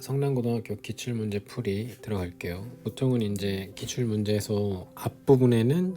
성남고등학교 기출문제 풀이 들어갈게요. 보통은 이제 기출문제에서 앞부분에는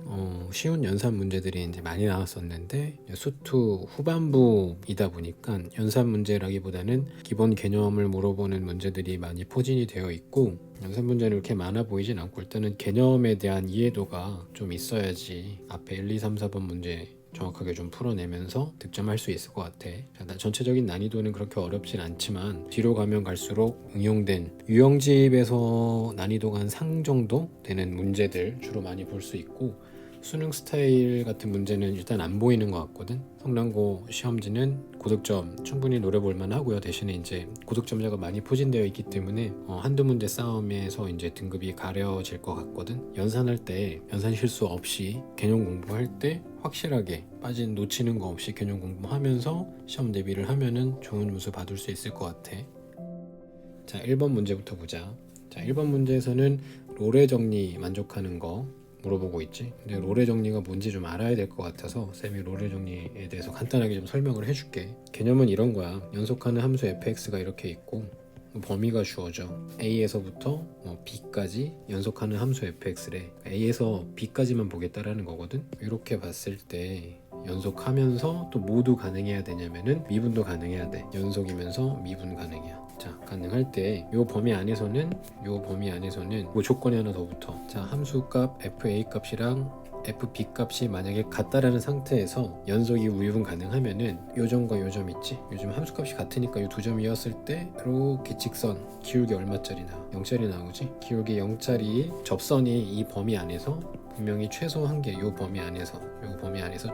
쉬운 연산 문제들이 이제 많이 나왔었는데 수투 후반부이다 보니까 연산 문제라기보다는 기본 개념을 물어보는 문제들이 많이 포진이 되어 있고, 연산 문제는 이렇게 많아 보이진 않고 일단은 개념에 대한 이해도가 좀 있어야지 앞에 1, 2, 3, 4번 문제 정확하게 좀 풀어내면서 득점할 수 있을 것 같아. 전체적인 난이도는 그렇게 어렵진 않지만 뒤로 가면 갈수록 응용된 유형집에서 난이도가 한 상 정도 되는 문제들 주로 많이 볼 수 있고, 수능 스타일 같은 문제는 일단 안 보이는 것 같거든. 성남고 시험지는 고득점 충분히 노려볼 만하고요. 대신에 이제 고득점자가 많이 포진되어 있기 때문에 한두 문제 싸움에서 이제 등급이 가려질 것 같거든. 연산할 때 연산 실수 없이 개념 공부할 때 확실하게 놓치는 거 없이 개념 공부하면서 시험 대비를 하면은 좋은 점수 받을 수 있을 것 같아. 자, 1번 문제부터 보자. 자, 1번 문제에서는 롤의 정리 만족하는 거 물어보고 있지. 근데 롤의 정리가 뭔지 좀 알아야 될 것 같아서 쌤이 롤의 정리에 대해서 간단하게 좀 설명을 해줄게. 개념은 이런 거야. 연속하는 함수 fx가 이렇게 있고 범위가 주어져. a에서부터 b까지 연속하는 함수 fx래. a에서 b까지만 보겠다라는 거거든. 이렇게 봤을 때 연속하면서 또 모두 가능해야 되냐면은 미분도 가능해야 돼. 연속이면서 미분 가능이야. 자, 가능할 때 요 범위 안에서는 요 조건이 하나 더 붙어. 자, 함수값 fa 값이랑 fb 값이 만약에 같다라는 상태에서 연속이 우유분 가능하면은 요점과 요점 있지. 요즘 함수값이 같으니까 요 두 점이었을 때 이렇게 직선 기울기 얼마짜리 나와? 0짜리 나오지. 기울기 0짜리 접선이 이 범위 안에서 분명히 최소 한 개, 요 범위 안에서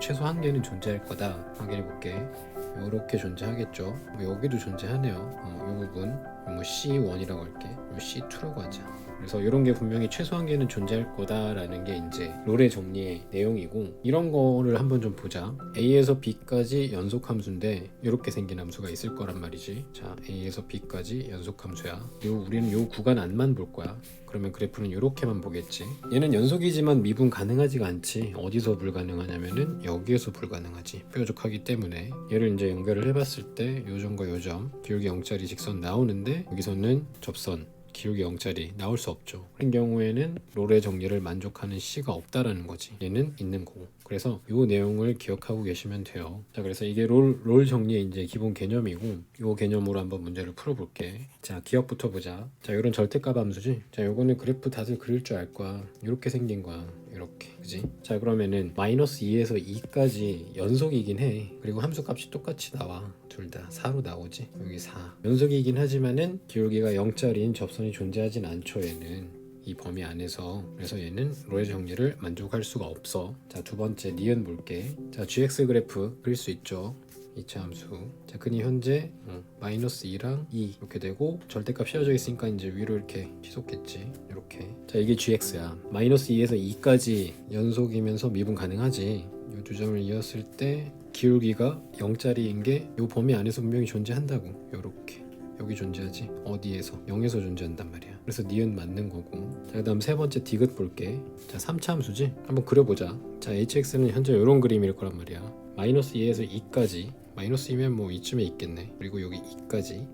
최소 한 개는 존재할 거다. 확인해 볼게. 이렇게 존재하겠죠. 여기도 존재하네요. 이 부분 C1이라고 할게. C2라고 하자. 그래서 이런 게 분명히 최소 한 개는 존재할 거다라는 게 이제 롤의 정리의 내용이고, 이런 거를 한번 좀 보자. A에서 B까지 연속 함수인데 이렇게 생긴 함수가 있을 거란 말이지. 자, A에서 B까지 연속 함수야. 우리는 요 구간 안만 볼 거야. 그러면 그래프는 이렇게만 보겠지. 얘는 연속이지만 미분 가능하지가 않지. 어디서 불가능하냐면은 여기에서 불가능하지. 뾰족하기 때문에. 얘를 이제 연결을 해봤을 때 요점과 요점 기울기 0짜리 직선 나오는데 여기서는 접선 기울기 0짜리 나올 수 없죠. 그런 경우에는 롤의 정리를 만족하는 C가 없다라는 거지. 얘는 있는 거고. 그래서 이 내용을 기억하고 계시면 돼요. 자, 그래서 이게 롤 정리의 이제 기본 개념이고, 이 개념으로 한번 문제를 풀어볼게. 자, 기억부터 보자. 자, 이런 절대값 함수지. 자, 요거는 그래프 다들 그릴 줄 알 거야. 이렇게 생긴 거야. 이렇게, 그지? 자, 그러면은 -2에서 2까지 연속이긴 해. 그리고 함수 값이 똑같이 나와. 둘 다 4로 나오지. 여기 4 연속이긴 하지만은 기울기가 0짜리인 접선이 존재하진 않죠. 얘는 이 범위 안에서. 그래서 얘는 롤의 정리를 만족할 수가 없어. 자, 두 번째 니은 볼게. 자, gx 그래프 그릴 수 있죠. 2차 함수. 자, 근이 현재 -2랑 2 이렇게 되고 절대값 씌워져 있으니까 이제 위로 이렇게 치솟겠지. 이렇게. 자, 이게 gx야. -2에서 2까지 연속이면서 미분 가능하지. 이 두 점을 이었을 때 기울기가 0짜리인 게 이 범위 안에서 분명히 존재한다고. 요렇게. 여기 존재하지. 어디에서? 0에서 존재한단 말이야. 그래서 니은 맞는 거고. 자, 그 다음 세 번째 디귿 볼게. 자, 3차 함수지? 한번 그려보자. 자, hx는 현재 이런 그림일 거란 말이야. -2에서 2까지. 마이너스이면 뭐 이쯤에 있겠네. 그리고 여기 2까지.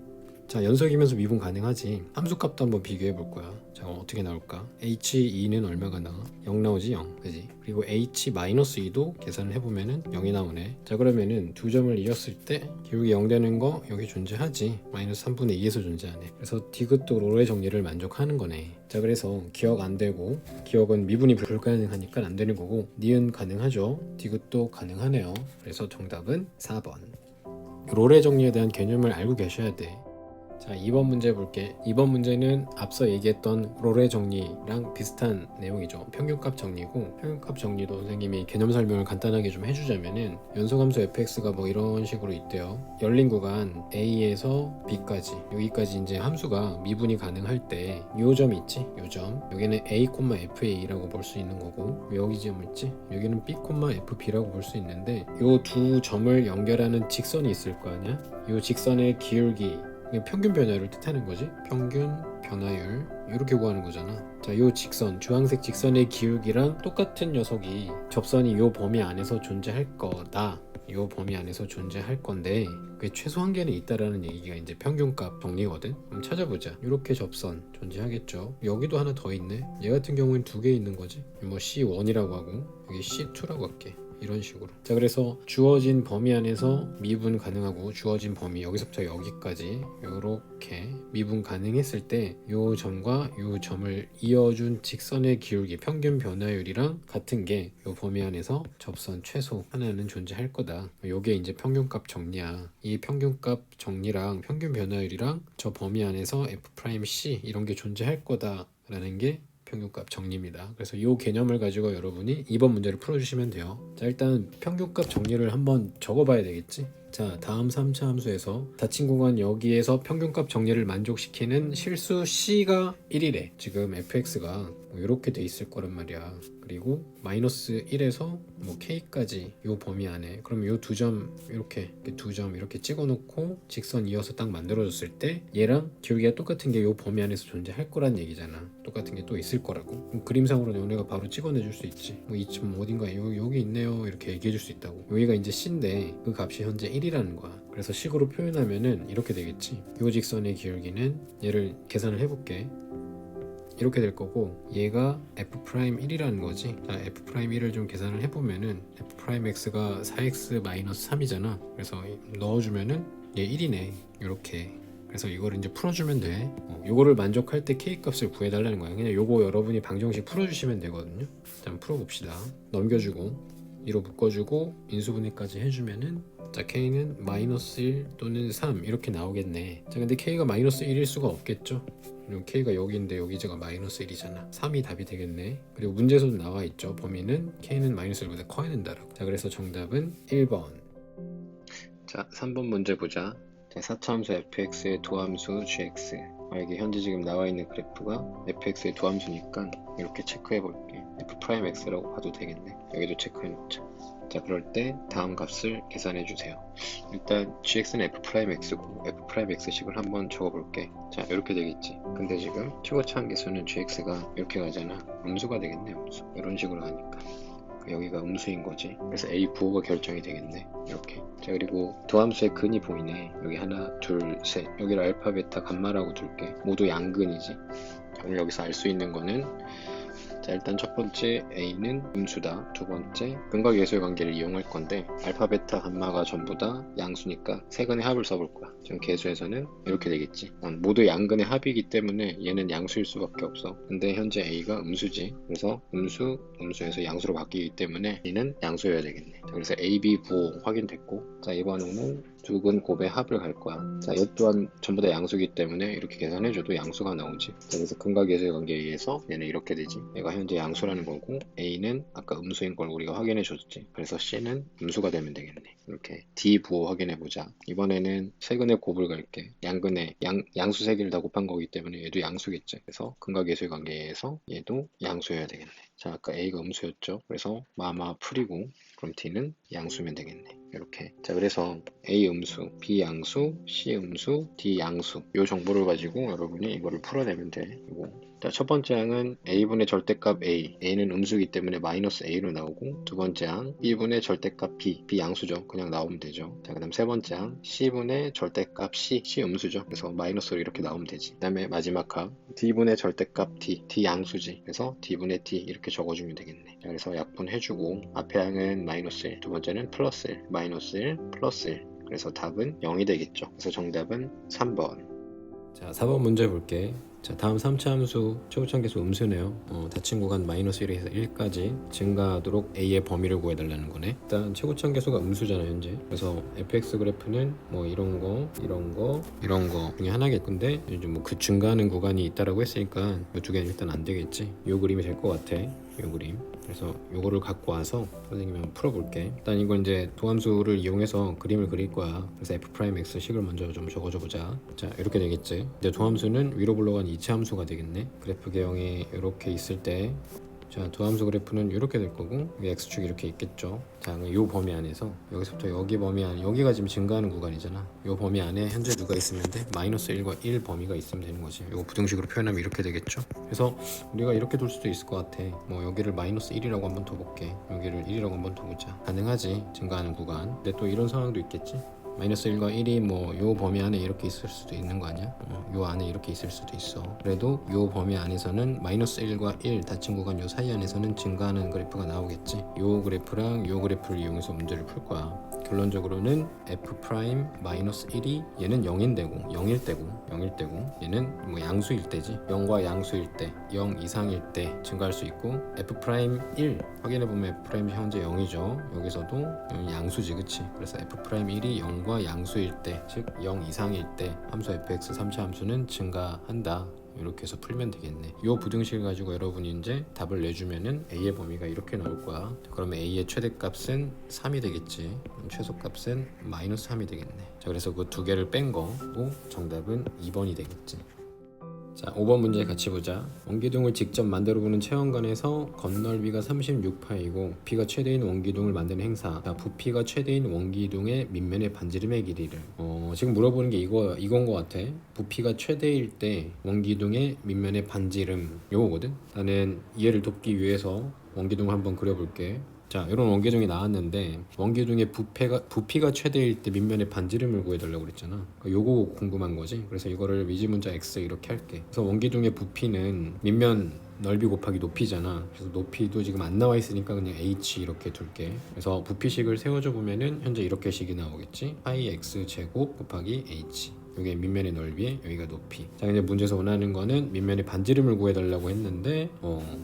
자, 연속이면서 미분 가능하지. 함수값도 한번 비교해 볼 거야. 자, 어떻게 나올까? h2는 얼마가 나와? 0 나오지. 0, 그지? 그리고 h-2도 계산을 해보면은 0이 나오네. 자, 그러면은 두 점을 이었을 때 기울기 0 되는 거 여기 존재하지. -3분의 2에서 존재하네. 그래서 디귿도 롤의 정리를 만족하는 거네. 자, 그래서 기억 안 되고, 기억은 미분이 불가능하니까 안 되는 거고, 니은 가능하죠. 디귿도 가능하네요. 그래서 정답은 4번. 롤의 정리에 대한 개념을 알고 계셔야 돼. 자, 2번 문제 볼게. 2번 문제는 앞서 얘기했던 롤의 정리랑 비슷한 내용이죠. 평균값 정리고, 평균값 정리도 선생님이 개념 설명을 간단하게 좀 해주자면은 연속함수 fx가 뭐 이런 식으로 있대요. 열린 구간 a에서 b까지, 여기까지 이제 함수가 미분이 가능할 때 요 점 있지? 요 점. 여기는 a, fa라고 볼 수 있는 거고, 여기 점 있지? 여기는 b, fb라고 볼 수 있는데, 요 두 점을 연결하는 직선이 있을 거 아니야? 요 직선의 기울기, 평균 변화율을 뜻하는 거지. 평균 변화율 이렇게 구하는 거잖아. 자, 요 직선, 주황색 직선의 기울기랑 똑같은 녀석이 접선이 요 범위 안에서 존재할 거다. 이 범위 안에서 존재할 건데 그게 최소 한계는 있다라는 얘기가 이제 평균값 정리거든. 한번 찾아보자. 이렇게 접선 존재하겠죠. 여기도 하나 더 있네. 얘 같은 경우엔 두 개 있는 거지. 뭐 C1이라고 하고 여기 C2라고 할게. 이런 식으로. 자, 그래서 주어진 범위 안에서 미분 가능하고 주어진 범위 여기서부터 여기까지 이렇게 미분 가능했을 때 요 점과 요 점을 이어준 직선의 기울기 평균 변화율이랑 같은 게 요 범위 안에서 접선 최소 하나는 존재할 거다. 요게 이제 평균값 정리야. 이 평균값 정리랑 평균 변화율이랑 저 범위 안에서 F'C 이런 게 존재할 거다라는 게 평균값 정리입니다. 그래서 이 개념을 가지고 여러분이 이번 문제를 풀어주시면 돼요. 자, 일단 평균값 정리를 한번 적어봐야 되겠지. 자, 다음 3차 함수에서 닫힌 공간 여기에서 평균값 정리를 만족시키는 실수 C가 1이래. 지금 fx가 이렇게 돼 있을 거란 말이야. 그리고 마이너스 1에서 뭐 k까지 요 범위 안에 그럼 요 두 점 이렇게 두 점 이렇게 찍어놓고 직선 이어서 딱 만들어줬을 때 얘랑 기울기가 똑같은 게 요 범위 안에서 존재할 거란 얘기잖아. 똑같은 게 또 있을 거라고. 그럼 그림상으로 너네가 바로 찍어내줄 수 있지. 뭐 이쯤 어딘가 여기 있네요 이렇게 얘기해줄 수 있다고. 여기가 이제 C인데 그 값이 현재 1이라는 거야. 그래서 식으로 표현하면은 이렇게 되겠지. 요 직선의 기울기는 얘를 계산을 해볼게. 이렇게 될 거고 얘가 F'1이라는 거지. 자, F'1을 좀 계산을 해보면은 F'X가 4x-3이잖아. 그래서 넣어주면은 얘 1이네. 이렇게. 그래서 이거를 이제 풀어주면 돼. 요거를 만족할 때 K값을 구해달라는 거야. 그냥 요거 여러분이 방정식 풀어주시면 되거든요. 자, 한번 풀어봅시다. 넘겨주고 2로 묶어주고 인수분해까지 해주면은 자, K는 마이너스 1 또는 3 이렇게 나오겠네. 자, 근데 K가 마이너스 1일 수가 없겠죠. 그리고 K가 여기인데 여기가 마이너스 1이잖아. 3이 답이 되겠네. 그리고 문제에서도 나와 있죠. 범위는 K는 마이너스 1보다 커야 된다라고. 자, 그래서 정답은 1번. 자, 3번 문제 보자. 자, 4차 함수 fx의 도함수 gx. 이게 현재 지금 나와 있는 그래프가 fx의 도함수니까 이렇게 체크해 볼게. f'x라고 봐도 되겠네. 여기도 체크해 놓자. 자, 그럴 때 다음 값을 계산해 주세요. 일단 gx는 f'x고 f'x식을 한번 적어볼게. 자, 이렇게 되겠지. 근데 지금 최고차 한계수는 gx가 이렇게 가잖아. 음수가 되겠네. 음수. 이런 식으로 가니까 여기가 음수인 거지. 그래서 a 부호가 결정이 되겠네. 이렇게. 자, 그리고 도함수의 근이 보이네. 여기 하나, 둘, 셋. 여기를 알파, 베타, 감마라고 둘게. 모두 양근이지. 오늘 여기서 알 수 있는 거는 자, 일단 첫 번째 A는 음수다. 두 번째 근과 계수의 관계를 이용할 건데 알파, 베타, 감마가 전부 다 양수니까 세 근의 합을 써볼 거야. 지금 계수에서는 이렇게 되겠지. 모두 양근의 합이기 때문에 얘는 양수일 수밖에 없어. 근데 현재 A가 음수지. 그래서 음수에서 양수로 바뀌기 때문에 얘는 양수여야 되겠네. 자, 그래서 A, B 부호 확인됐고 자, 이번에는 두 근 곱의 합을 갈 거야. 자, 얘 또한 전부 다 양수기 때문에 이렇게 계산해줘도 양수가 나오지. 자, 그래서 근과 계수의 관계에 의해서 얘는 이렇게 되지. 얘가 현재 양수라는 거고 A는 아까 음수인 걸 우리가 확인해줬지. 그래서 C는 음수가 되면 되겠네. 이렇게 D 부호 확인해보자. 이번에는 세 근의 곱을 갈게. 양근의 양수 세 개를 다 곱한 거기 때문에 얘도 양수겠지. 그래서 근과 계수의 관계에 의해서 얘도 양수여야 되겠네. 자, 아까 A가 음수였죠. 그래서 마마 풀이고 그럼 D는 양수면 되겠네. 이렇게. 자, 그래서 A 음수, B 양수, C 음수, D 양수 이 정보를 가지고 여러분이 이거를 풀어내면 돼. 이거. 자, 첫 번째 항은 A분의 절대값 A, A는 음수이기 때문에 마이너스 A로 나오고 두 번째 항 B분의 절대값 B, B 양수죠. 그냥 나오면 되죠. 자, 그 다음 세 번째 항 C분의 절대값 C, C 음수죠. 그래서 마이너스로 이렇게 나오면 되지. 그 다음에 마지막 항 D분의 절대값 D, D 양수지. 그래서 D분의 D 이렇게 적어주면 되겠네. 자, 그래서 약분해주고 앞에 항은 마이너스 1, 두 번째는 플러스 1, 마이너스 1, 플러스 1. 그래서 답은 0이 되겠죠. 그래서 정답은 3번. 자, 4번 문제 볼게. 자, 다음 3차 함수 최고차함계수 음수네요. 닫힌 구간 마이너스 1에서 1까지 증가하도록 A의 범위를 구해달라는 거네. 일단 최고차함계수가 음수잖아 현재. 그래서 fx 그래프는 뭐 이런 거 중에 하나겠. 근데 이제 뭐 그 증가하는 구간이 있다라고 했으니까 이 두 개는 일단 안 되겠지. 이 그림이 될 것 같아. 이 그림. 그래서 요거를 갖고 와서 선생님이 한번 풀어볼게. 일단 이건 이제 도함수를 이용해서 그림을 그릴 거야. 그래서 f'x 식을 먼저 좀 적어줘 보자. 자, 이렇게 되겠지. 이제 도함수는 위로 불러간 이차 함수가 되겠네. 그래프 개형이 이렇게 있을 때 자, 도함수 그래프는 이렇게 될 거고 x축 이렇게 있겠죠. 자, 요 범위 안에서 여기서부터 여기 범위 안에 여기가 지금 증가하는 구간이잖아. 요 범위 안에 현재 누가 있으면 돼? 마이너스 1과 1 범위가 있으면 되는 거지. 이거 부등식으로 표현하면 이렇게 되겠죠. 그래서 우리가 이렇게 둘 수도 있을 것 같아. 뭐 여기를 마이너스 1이라고 한번 둬 볼게. 여기를 1이라고 한번 둬 보자. 가능하지, 증가하는 구간. 근데 또 이런 상황도 있겠지. 마이너스 1과 1이 뭐 요 범위 안에 이렇게 있을 수도 있는 거 아니야? 요 안에 이렇게 있을 수도 있어. 그래도 요 범위 안에서는 마이너스 1과 1 닫힌 구간 요 사이 안에서는 증가하는 그래프가 나오겠지. 요 그래프랑 요 그래프를 이용해서 문제를 풀 거야. 결론적으로는 f 프라임 마이너스 1이 얘는 0인 되고 0일 때고 얘는 뭐 양수일 때지. 0과 양수일 때 0 이상일 때 증가할 수 있고 f 프라임 1 확인해 보면 f 프라임 현재 0이죠. 여기서도 양수지, 그치? 그래서 f 프라임 1이 0과 양수일 때, 즉 0 이상일 때 함수 fx 3차 함수는 증가한다. 이렇게 해서 풀면 되겠네. 이 부등식을 가지고 여러분이 이제 답을 내주면은 a의 범위가 이렇게 나올 거야. 그러면 a의 최대값은 3이 되겠지. 최소값은 마이너스 3이 되겠네. 자, 그래서 그 두 개를 뺀 거고 정답은 2번이 되겠지. 자, 5번 문제 같이 보자. 원기둥을 직접 만들어보는 체험관에서 건널비가 36파이고 부피가 최대인 원기둥을 만드는 행사. 자, 부피가 최대인 원기둥의 밑면의 반지름의 길이를. 지금 물어보는 게 이건 것 같아. 부피가 최대일 때 원기둥의 밑면의 반지름 요거거든. 나는 이해를 돕기 위해서 원기둥을 한번 그려볼게. 자, 이런 원기둥이 나왔는데 원기둥의 부피가 최대일 때 밑면의 반지름을 구해달라고 그랬잖아. 요거 궁금한 거지. 그래서 이거를 미지문자 x 이렇게 할게. 그래서 원기둥의 부피는 밑면 넓이 곱하기 높이잖아. 그래서 높이도 지금 안 나와 있으니까 그냥 h 이렇게 둘게. 그래서 부피식을 세워줘 보면은 현재 이렇게 식이 나오겠지. 파이 x 제곱 곱하기 h. 여기 밑면의 넓이, 여기가 높이. 자, 이제 문제에서 원하는 거는 밑면의 반지름을 구해달라고 했는데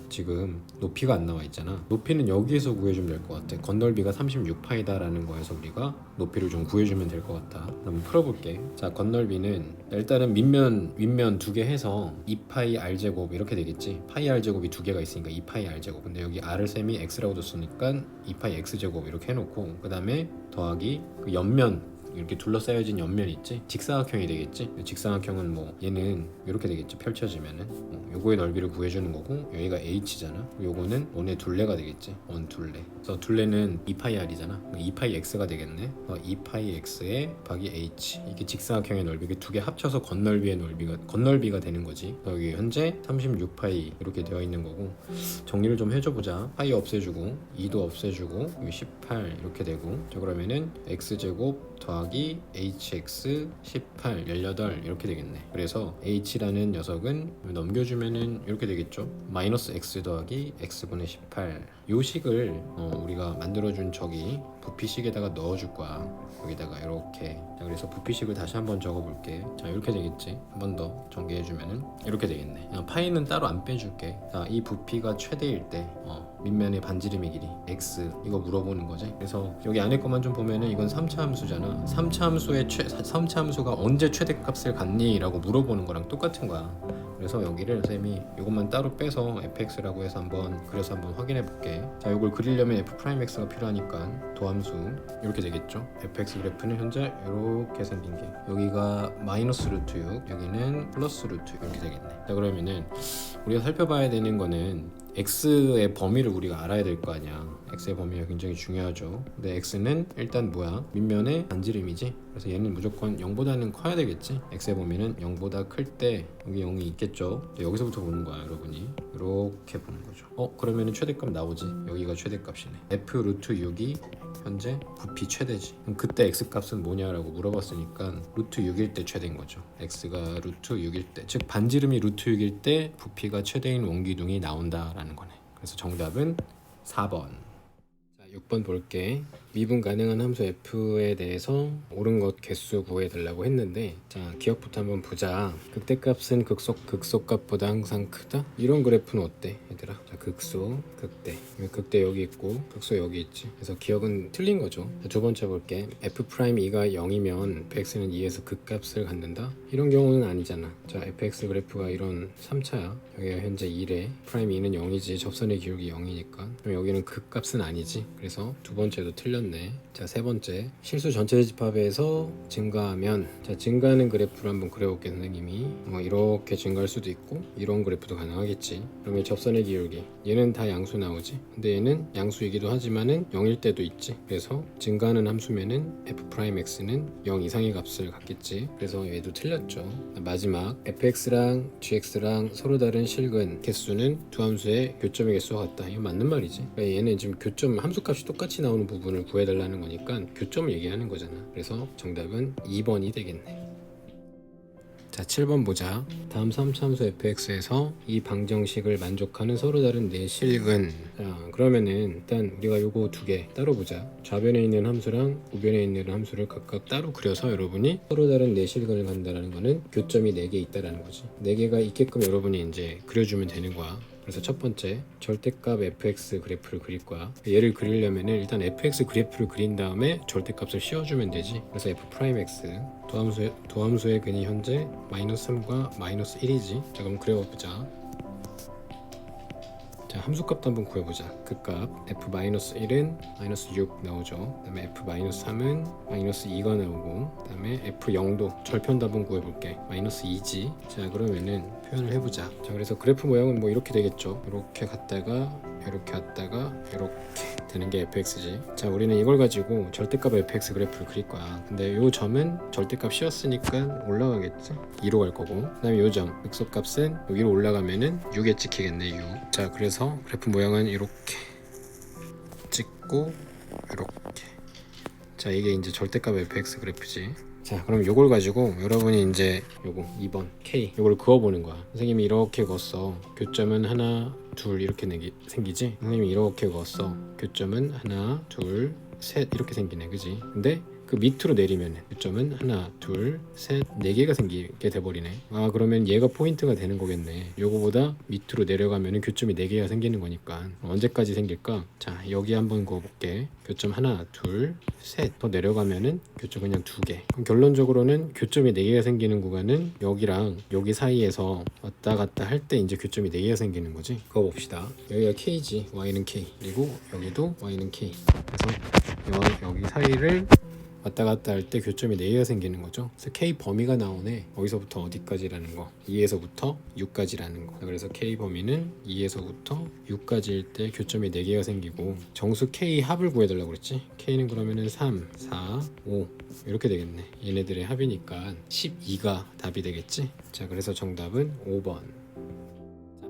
지금 높이가 안 나와 있잖아. 높이는 여기에서 구해주면 될 것 같아. 건널비가 36파이다 라는 거에서 우리가 높이를 좀 구해주면 될 것 같다. 한번 풀어볼게. 자, 건널비는 일단은 윗면 두 개 해서 2파이 r제곱 이렇게 되겠지. 파이 r제곱이 두 개가 있으니까 2파이 r제곱. 근데 여기 r을 셈이 x라고 뒀으니까 2파이 x제곱 이렇게 해놓고 그 다음에 더하기 그 옆면 이렇게 둘러싸여진 옆면 있지? 직사각형이 되겠지? 직사각형은 뭐 얘는 이렇게 되겠지? 펼쳐지면은 요거의 넓이를 구해주는 거고 여기가 h잖아. 요거는 원의 둘레가 되겠지? 원 둘레. 그래서 둘레는 2파이 r이잖아. 2파이 x가 되겠네. 2파이 x에 곱하기 h. 이게 직사각형의 넓이 두 개 합쳐서 건널비의 건널비가 되는 거지. 여기 현재 36파이 이렇게 되어 있는 거고 정리를 좀 해줘보자. 파이 없애주고 2도 없애주고 18 이렇게 되고 자, 그러면은 x제곱 더하기 hx 18 18 이렇게 되겠네. 그래서 h라는 녀석은 넘겨주면은 이렇게 되겠죠. 마이너스 x 더하기 x분의 18. 요 식을 우리가 만들어준 저기 부피식에다가 넣어줄 거야. 여기다가 이렇게. 자, 그래서 부피식을 다시 한번 적어볼게. 자, 이렇게 되겠지. 한 번 더 전개해주면은 이렇게 되겠네. 파이는 따로 안 빼줄게. 자, 이 부피가 최대일 때 밑면의 반지름의 길이 x 이거 물어보는 거지. 그래서 여기 안에 것만 좀 보면은 이건 3차 함수잖아. 3차 함수가 언제 최대값을 갖니? 라고 물어보는 거랑 똑같은 거야. 그래서 여기를 쌤이 이것만 따로 빼서 fx라고 해서 그려서 한번 확인해 볼게. 자, 이걸 그리려면 f'x가 필요하니까 도함수 이렇게 되겠죠. fx 그래프는 현재 이렇게 생긴 게 여기가 마이너스 루트 6 여기는 플러스 루트 이렇게 되겠네. 자, 그러면은 우리가 살펴봐야 되는 거는 x의 범위를 우리가 알아야 될 거 아니야. x의 범위가 굉장히 중요하죠. 근데 x는 일단 뭐야? 밑면의 반지름이지. 그래서 얘는 무조건 0보다는 커야 되겠지. x의 범위는 0보다 클 때 여기 0이 있겠죠. 여기서부터 보는 거야, 여러분이. 이렇게 보는 거죠. 그러면은 최대값 나오지. 여기가 최대값이네. f 루트 6이 현재 부피 최대지. 그럼 그때 x 값은 뭐냐라고 물어봤으니까 루트 6일 때 최대인 거죠. x가 루트 6일 때, 즉 반지름이 루트 6일 때 부피가 최대인 원기둥이 나온다라는 거네. 그래서 정답은 4번. 자, 6번 볼게. 미분 가능한 함수 f에 대해서 옳은 것 개수 구해달라고 했는데, 자, 기억부터 한번 보자. 극대값은 극소값보다 항상 크다? 이런 그래프는 어때, 얘들아? 자, 극소, 극대 여기 있고 극소 여기 있지. 그래서 기억은 틀린 거죠. 자, 두 번째 볼게. f'2가 0이면 fx는 2에서 극값을 갖는다? 이런 경우는 아니잖아. 자, fx 그래프가 이런 3차야. 여기가 현재 2래. 프라임 2는 0이지. 접선의 기울기 0이니까. 그럼 여기는 극값은 아니지. 그래서 두 번째도 틀렸네. 자, 세 번째 실수 전체 집합에서 증가하면, 자, 증가하는 그래프를 한번 그려볼게. 선생님이 이렇게 증가할 수도 있고 이런 그래프도 가능하겠지. 그러면 접선의 기울기, 얘는 다 양수 나오지. 근데 얘는 양수이기도 하지만은 0일 때도 있지. 그래서 증가하는 함수면은 f'x는 0 이상의 값을 갖겠지. 그래서 얘도 틀렸죠. 마지막 fx랑 gx랑 서로 다른 실근 개수는 두 함수의 교점의 개수와 같다. 이거 맞는 말이지. 그러니까 얘는 지금 교점 함수값이 똑같이 나오는 부분을 구해달라는 거니까 교점을 얘기하는 거잖아. 그래서 정답은 2번이 되겠네. 자, 7번 보자. 다음 3차함수 fx에서 이 방정식을 만족하는 서로 다른 네 실근. 자, 그러면은 일단 우리가 요거 두 개 따로 보자. 좌변에 있는 함수랑 우변에 있는 함수를 각각 따로 그려서 여러분이 서로 다른 네 실근을 간다는 거는 교점이 4개 있다라는 거지. 4개가 있게끔 여러분이 이제 그려주면 되는 거야. 그래서 첫 번째 절대값 fx 그래프를 그릴 거야. 얘를 그리려면 일단 fx 그래프를 그린 다음에 절대값을 씌워주면 되지. 그래서 f'x 도함수의 근이 현재 -3과 -1이지. 자, 그럼 그려보자. 자, 함수값도 한번 구해보자. 그 값 f-1은 -6 나오죠. 그 다음에 f-3은 -2가 나오고, 그 다음에 f0도 절편도 한번 구해볼게. -2지. 자, 그러면은 표현을 해보자. 자, 그래서 그래프 모양은 뭐 이렇게 되겠죠. 이렇게 갔다가 이렇게 갔다가 이렇게 되는 게 fx지. 자, 우리는 이걸 가지고 절대값 fx 그래프를 그릴 거야. 근데 요 점은 절대값 씌웠으니까 올라가겠지. 2로 갈 거고, 그 다음에 요 점 극소값은 위로 올라가면은 6에 찍히겠네. 6. 자, 그래서 그래프 모양은 이렇게 찍고 이렇게. 자, 이게 이제 절대값 fx 그래프지. 자, 그럼 요걸 가지고 여러분이 이제 요거 2번 K 요걸 그어보는 거야. 선생님이 이렇게 그었어. 교점은 하나 둘 이렇게 생기지. 선생님이 이렇게 그었어. 교점은 하나 둘 셋 이렇게 생기네, 그지? 근데 그 밑으로 내리면 교점은 하나 둘 셋 4개가 생기게 돼버리네. 아, 그러면 얘가 포인트가 되는 거겠네. 요거보다 밑으로 내려가면 교점이 4개가 생기는 거니까 언제까지 생길까? 자, 여기 한번 그어볼게. 교점 하나 둘 셋 더 내려가면은 교점 그냥 2개. 그럼 결론적으로는 교점이 4개가 생기는 구간은 여기랑 여기 사이에서 왔다 갔다 할 때 이제 교점이 4개가 생기는 거지. 그거 봅시다. 여기가 K지. Y는 K. 그리고 여기도 Y는 K. 그래서 여기 사이를 왔다 갔다 할 때 교점이 4개가 생기는 거죠. 그래서 K 범위가 나오네. 어디서부터 어디까지라는 거. 2에서부터 6까지라는 거. 그래서 K 범위는 2에서부터 6까지일 때 교점이 4개가 생기고, 정수 K 합을 구해달라고 그랬지. K는 그러면은 3, 4, 5 이렇게 되겠네. 얘네들의 합이니까 12가 답이 되겠지. 자, 그래서 정답은 5번.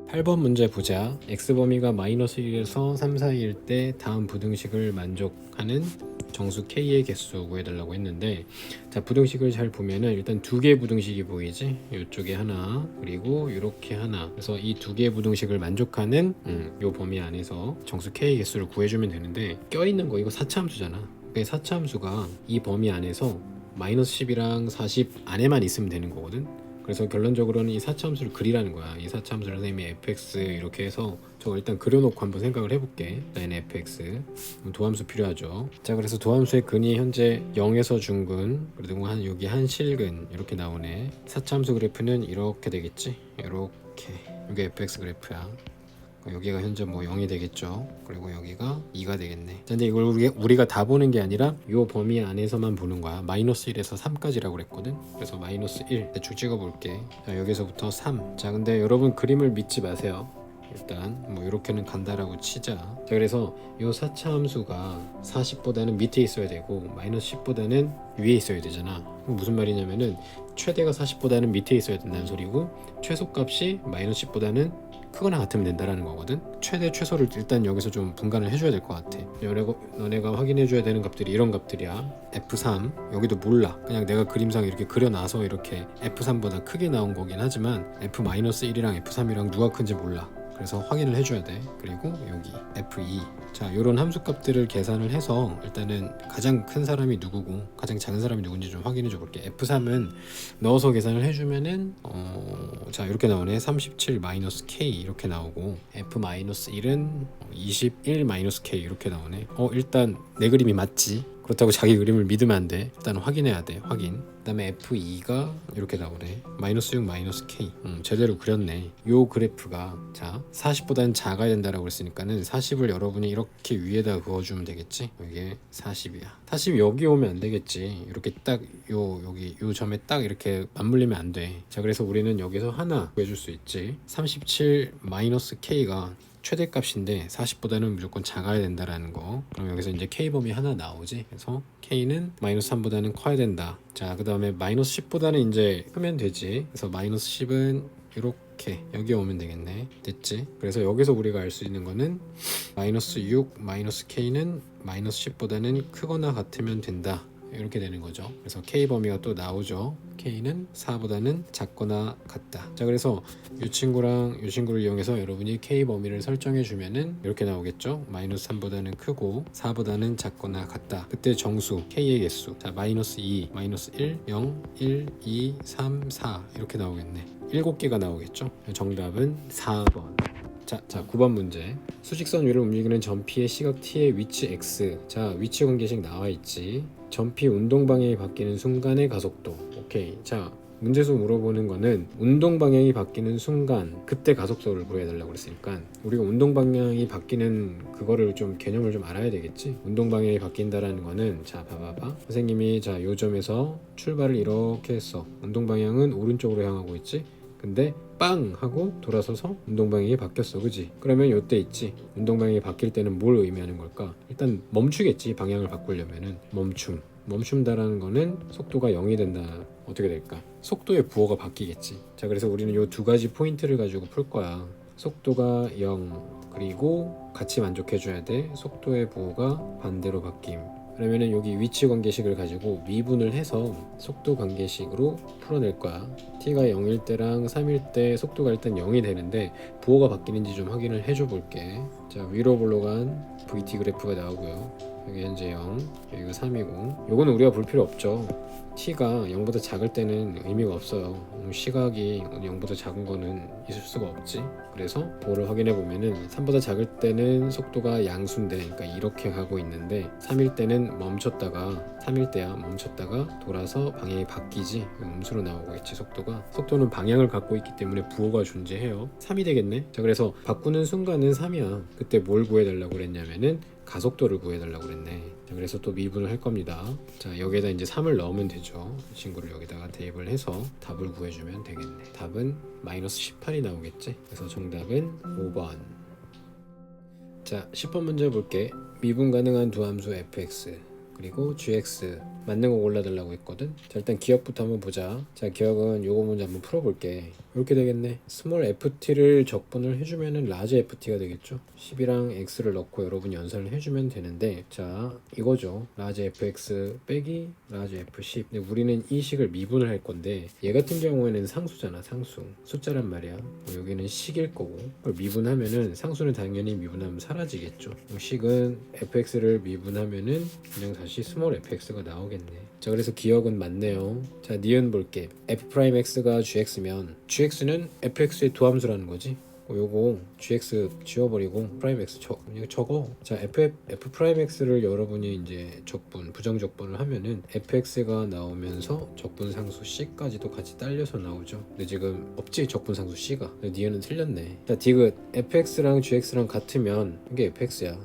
8번 문제 보자. x범위가 -1에서 3 사이일 때 다음 부등식을 만족하는 정수 k의 개수 구해달라고 했는데, 자, 부등식을 잘 보면은 일단 2개의 부등식이 보이지. 이쪽에 하나 그리고 이렇게 하나. 그래서 이 2개의 부등식을 만족하는 요 범위 안에서 정수 k의 개수를 구해주면 되는데, 껴있는 거 이거 4차 함수잖아. 그 4차 함수가 이 범위 안에서 -10이랑 40 안에만 있으면 되는 거거든. 그래서 결론적으로는 이 4차 함수를 그리라는 거야. 이 4차 함수를 선생님이 fx 이렇게 해서 저거 일단 그려놓고 한번 생각을 해볼게. fx 도함수 필요하죠. 자, 그래서 도함수의 근이 현재 0에서 중근 그리고 여기 한 실근 이렇게 나오네. 4차 함수 그래프는 이렇게 되겠지. 이렇게 이게 fx 그래프야. 여기가 현재 뭐 0이 되겠죠. 그리고 여기가 2가 되겠네. 자, 근데 이걸 우리가 다 보는 게 아니라 이 범위 안에서만 보는 거야. -1에서 3까지라고 그랬거든. 그래서 -1 대충 찍어볼게. 자, 여기서부터 3. 자, 근데 여러분 그림을 믿지 마세요. 일단 뭐 이렇게는 간다라고 치자. 자, 그래서 이 4차 함수가 40보다는 밑에 있어야 되고 -10보다는 위에 있어야 되잖아. 무슨 말이냐면은 최대가 40보다는 밑에 있어야 된다는 소리고, 최소값이 -10보다는 크거나 같으면 된다라는 거거든. 최대 최소를 일단 여기서 좀 분간을 해줘야 될 것 같아. 너네가 확인해줘야 되는 값들이 이런 값들이야. F3 여기도 몰라. 그냥 내가 그림상 이렇게 그려놔서 이렇게 F3보다 크게 나온 거긴 하지만 F-1이랑 F3이랑 누가 큰지 몰라. 그래서 확인을 해줘야 돼. 그리고 여기 F2. 자, 이런 함수값들을 계산을 해서 일단은 가장 큰 사람이 누구고 가장 작은 사람이 누군지 좀 확인해 줘 볼게. F3은 넣어서 계산을 해주면은 자, 이렇게 나오네. 37 -K 이렇게 나오고, F-1은 21 -K 이렇게 나오네. 일단 내 그림이 맞지. 그렇다고 자기 그림을 믿으면 안 돼. 일단 확인해야 돼. 확인. 그다음에 F2가 이렇게 나오네. 마이너스 6 마이너스 K. 제대로 그렸네. 요 그래프가 자 40보다는 작아야 된다라고 했으니까는 40을 여러분이 이렇게 위에다 그어주면 되겠지. 이게 40이야. 40 여기 오면 안 되겠지. 이렇게 딱 여기 요 점에 딱 이렇게 맞물리면 안 돼. 자 그래서 우리는 여기서 하나 구해줄 수 있지. 37 마이너스 K가 최대값인데 40보다는 무조건 작아야 된다라는 거. 그럼 여기서 이제 K범위 하나 나오지. 그래서 K는 마이너스 3보다는 커야 된다. 자 그 다음에 마이너스 10보다는 이제 크면 되지. 그래서 마이너스 10은 이렇게 여기 오면 되겠네. 됐지? 그래서 여기서 우리가 알 수 있는 거는 마이너스 6 마이너스 K는 마이너스 10보다는 크거나 같으면 된다. 이렇게 되는 거죠. 그래서 K 범위가 또 나오죠. K는 4보다는 작거나 같다. 자 그래서 이 친구랑 이 친구를 이용해서 여러분이 K 범위를 설정해 주면은 이렇게 나오겠죠. 마이너스 3보다는 크고 4보다는 작거나 같다. 그때 정수 K의 개수 자 마이너스 2 마이너스 1 0 1 2 3 4 이렇게 나오겠네. 7개가 나오겠죠. 정답은 4번. 자 9번 문제. 수직선 위를 움직이는 점피의 시각 t의 위치 x. 자 위치 관계식 나와 있지. 점피 운동 방향이 바뀌는 순간의 가속도. 오케이. 자 문제에서 물어보는 거는 운동 방향이 바뀌는 순간 그때 가속도를 구해달라고 그랬으니까 우리가 운동 방향이 바뀌는 그거를 좀 개념을 좀 알아야 되겠지. 운동 방향이 바뀐다라는 거는 자 봐봐. 선생님이 자 요 점에서 출발을 이렇게 했어. 운동 방향은 오른쪽으로 향하고 있지. 근데 빵 하고 돌아서서 운동 방향이 바뀌었어. 그지? 그러면 요때 있지. 운동 방향이 바뀔 때는 뭘 의미하는 걸까? 일단 멈추겠지. 방향을 바꾸려면은 멈춘다라는 거는 속도가 0이 된다. 어떻게 될까? 속도의 부호가 바뀌겠지. 자 그래서 우리는 요 두 가지 포인트를 가지고 풀 거야. 속도가 0 그리고 같이 만족해 줘야 돼. 속도의 부호가 반대로 바뀜. 그러면은 여기 위치 관계식을 가지고 미분을 해서 속도 관계식으로 풀어낼 거야. t가 0일 때랑 3일 때 속도가 일단 0이 되는데 부호가 바뀌는지 좀 확인을 해줘 볼게. 자 위로 올라간 VT 그래프가 나오고요. 여기 현재 0, 여기가 3이고 요거는 우리가 볼 필요 없죠. t가 0보다 작을 때는 의미가 없어요. 시각이 0보다 작은 거는 있을 수가 없지. 그래서 부호를 확인해 보면은 3보다 작을 때는 속도가 양수인데 그러니까 이렇게 가고 있는데 3일 때는 멈췄다가 3일 때야 멈췄다가 돌아서 방향이 바뀌지. 음수로 나오고 있지. 속도는 방향을 갖고 있기 때문에 부호가 존재해요. 3이 되겠네. 자 그래서 바꾸는 순간은 3이야. 그때 뭘 구해달라고 그랬냐면은 가속도를 구해달라고 그랬네. 자, 그래서 또 미분을 할 겁니다. 자 여기에다 이제 3을 넣으면 되죠. 이 친구를 여기다가 대입을 해서 답을 구해주면 되겠네. 답은 마이너스 18이 나오겠지. 그래서 정답은 5번. 자 10번 문제 볼게. 미분 가능한 두 함수 fx 그리고 gx 맞는 거 골라달라고 했거든. 자 일단 기억부터 한번 보자. 자 기억은 요거 문제 한번 풀어볼게. 이렇게 되겠네. 스몰 ft를 적분을 해주면은 라지 ft가 되겠죠. 10이랑 x를 넣고 여러분 연산을 해주면 되는데 자 이거죠. 라지 fx 빼기 라지 f10. 근데 우리는 이 식을 미분을 할 건데 얘 같은 경우에는 상수잖아. 상수 숫자란 말이야. 여기는 식일 거고 그걸 미분하면은 상수는 당연히 미분하면 사라지겠죠. 식은 fx를 미분하면은 그냥 다시 스몰 fx가 나오겠네. 자 그래서 기억은 맞네요. 자 니은 볼게. f'x가 gx면 gx는 fx의 두 함수라는 거지. 요거 gx 지워버리고 프라임 x 적어. 자 f'x를 여러분이 이제 적분 부정적분을 하면은 fx가 나오면서 적분 상수 c까지도 같이 딸려서 나오죠. 근데 지금 없지 적분 상수 c가. 니은은 틀렸네. 자 디귿 fx랑 gx랑 같으면 이게 fx야.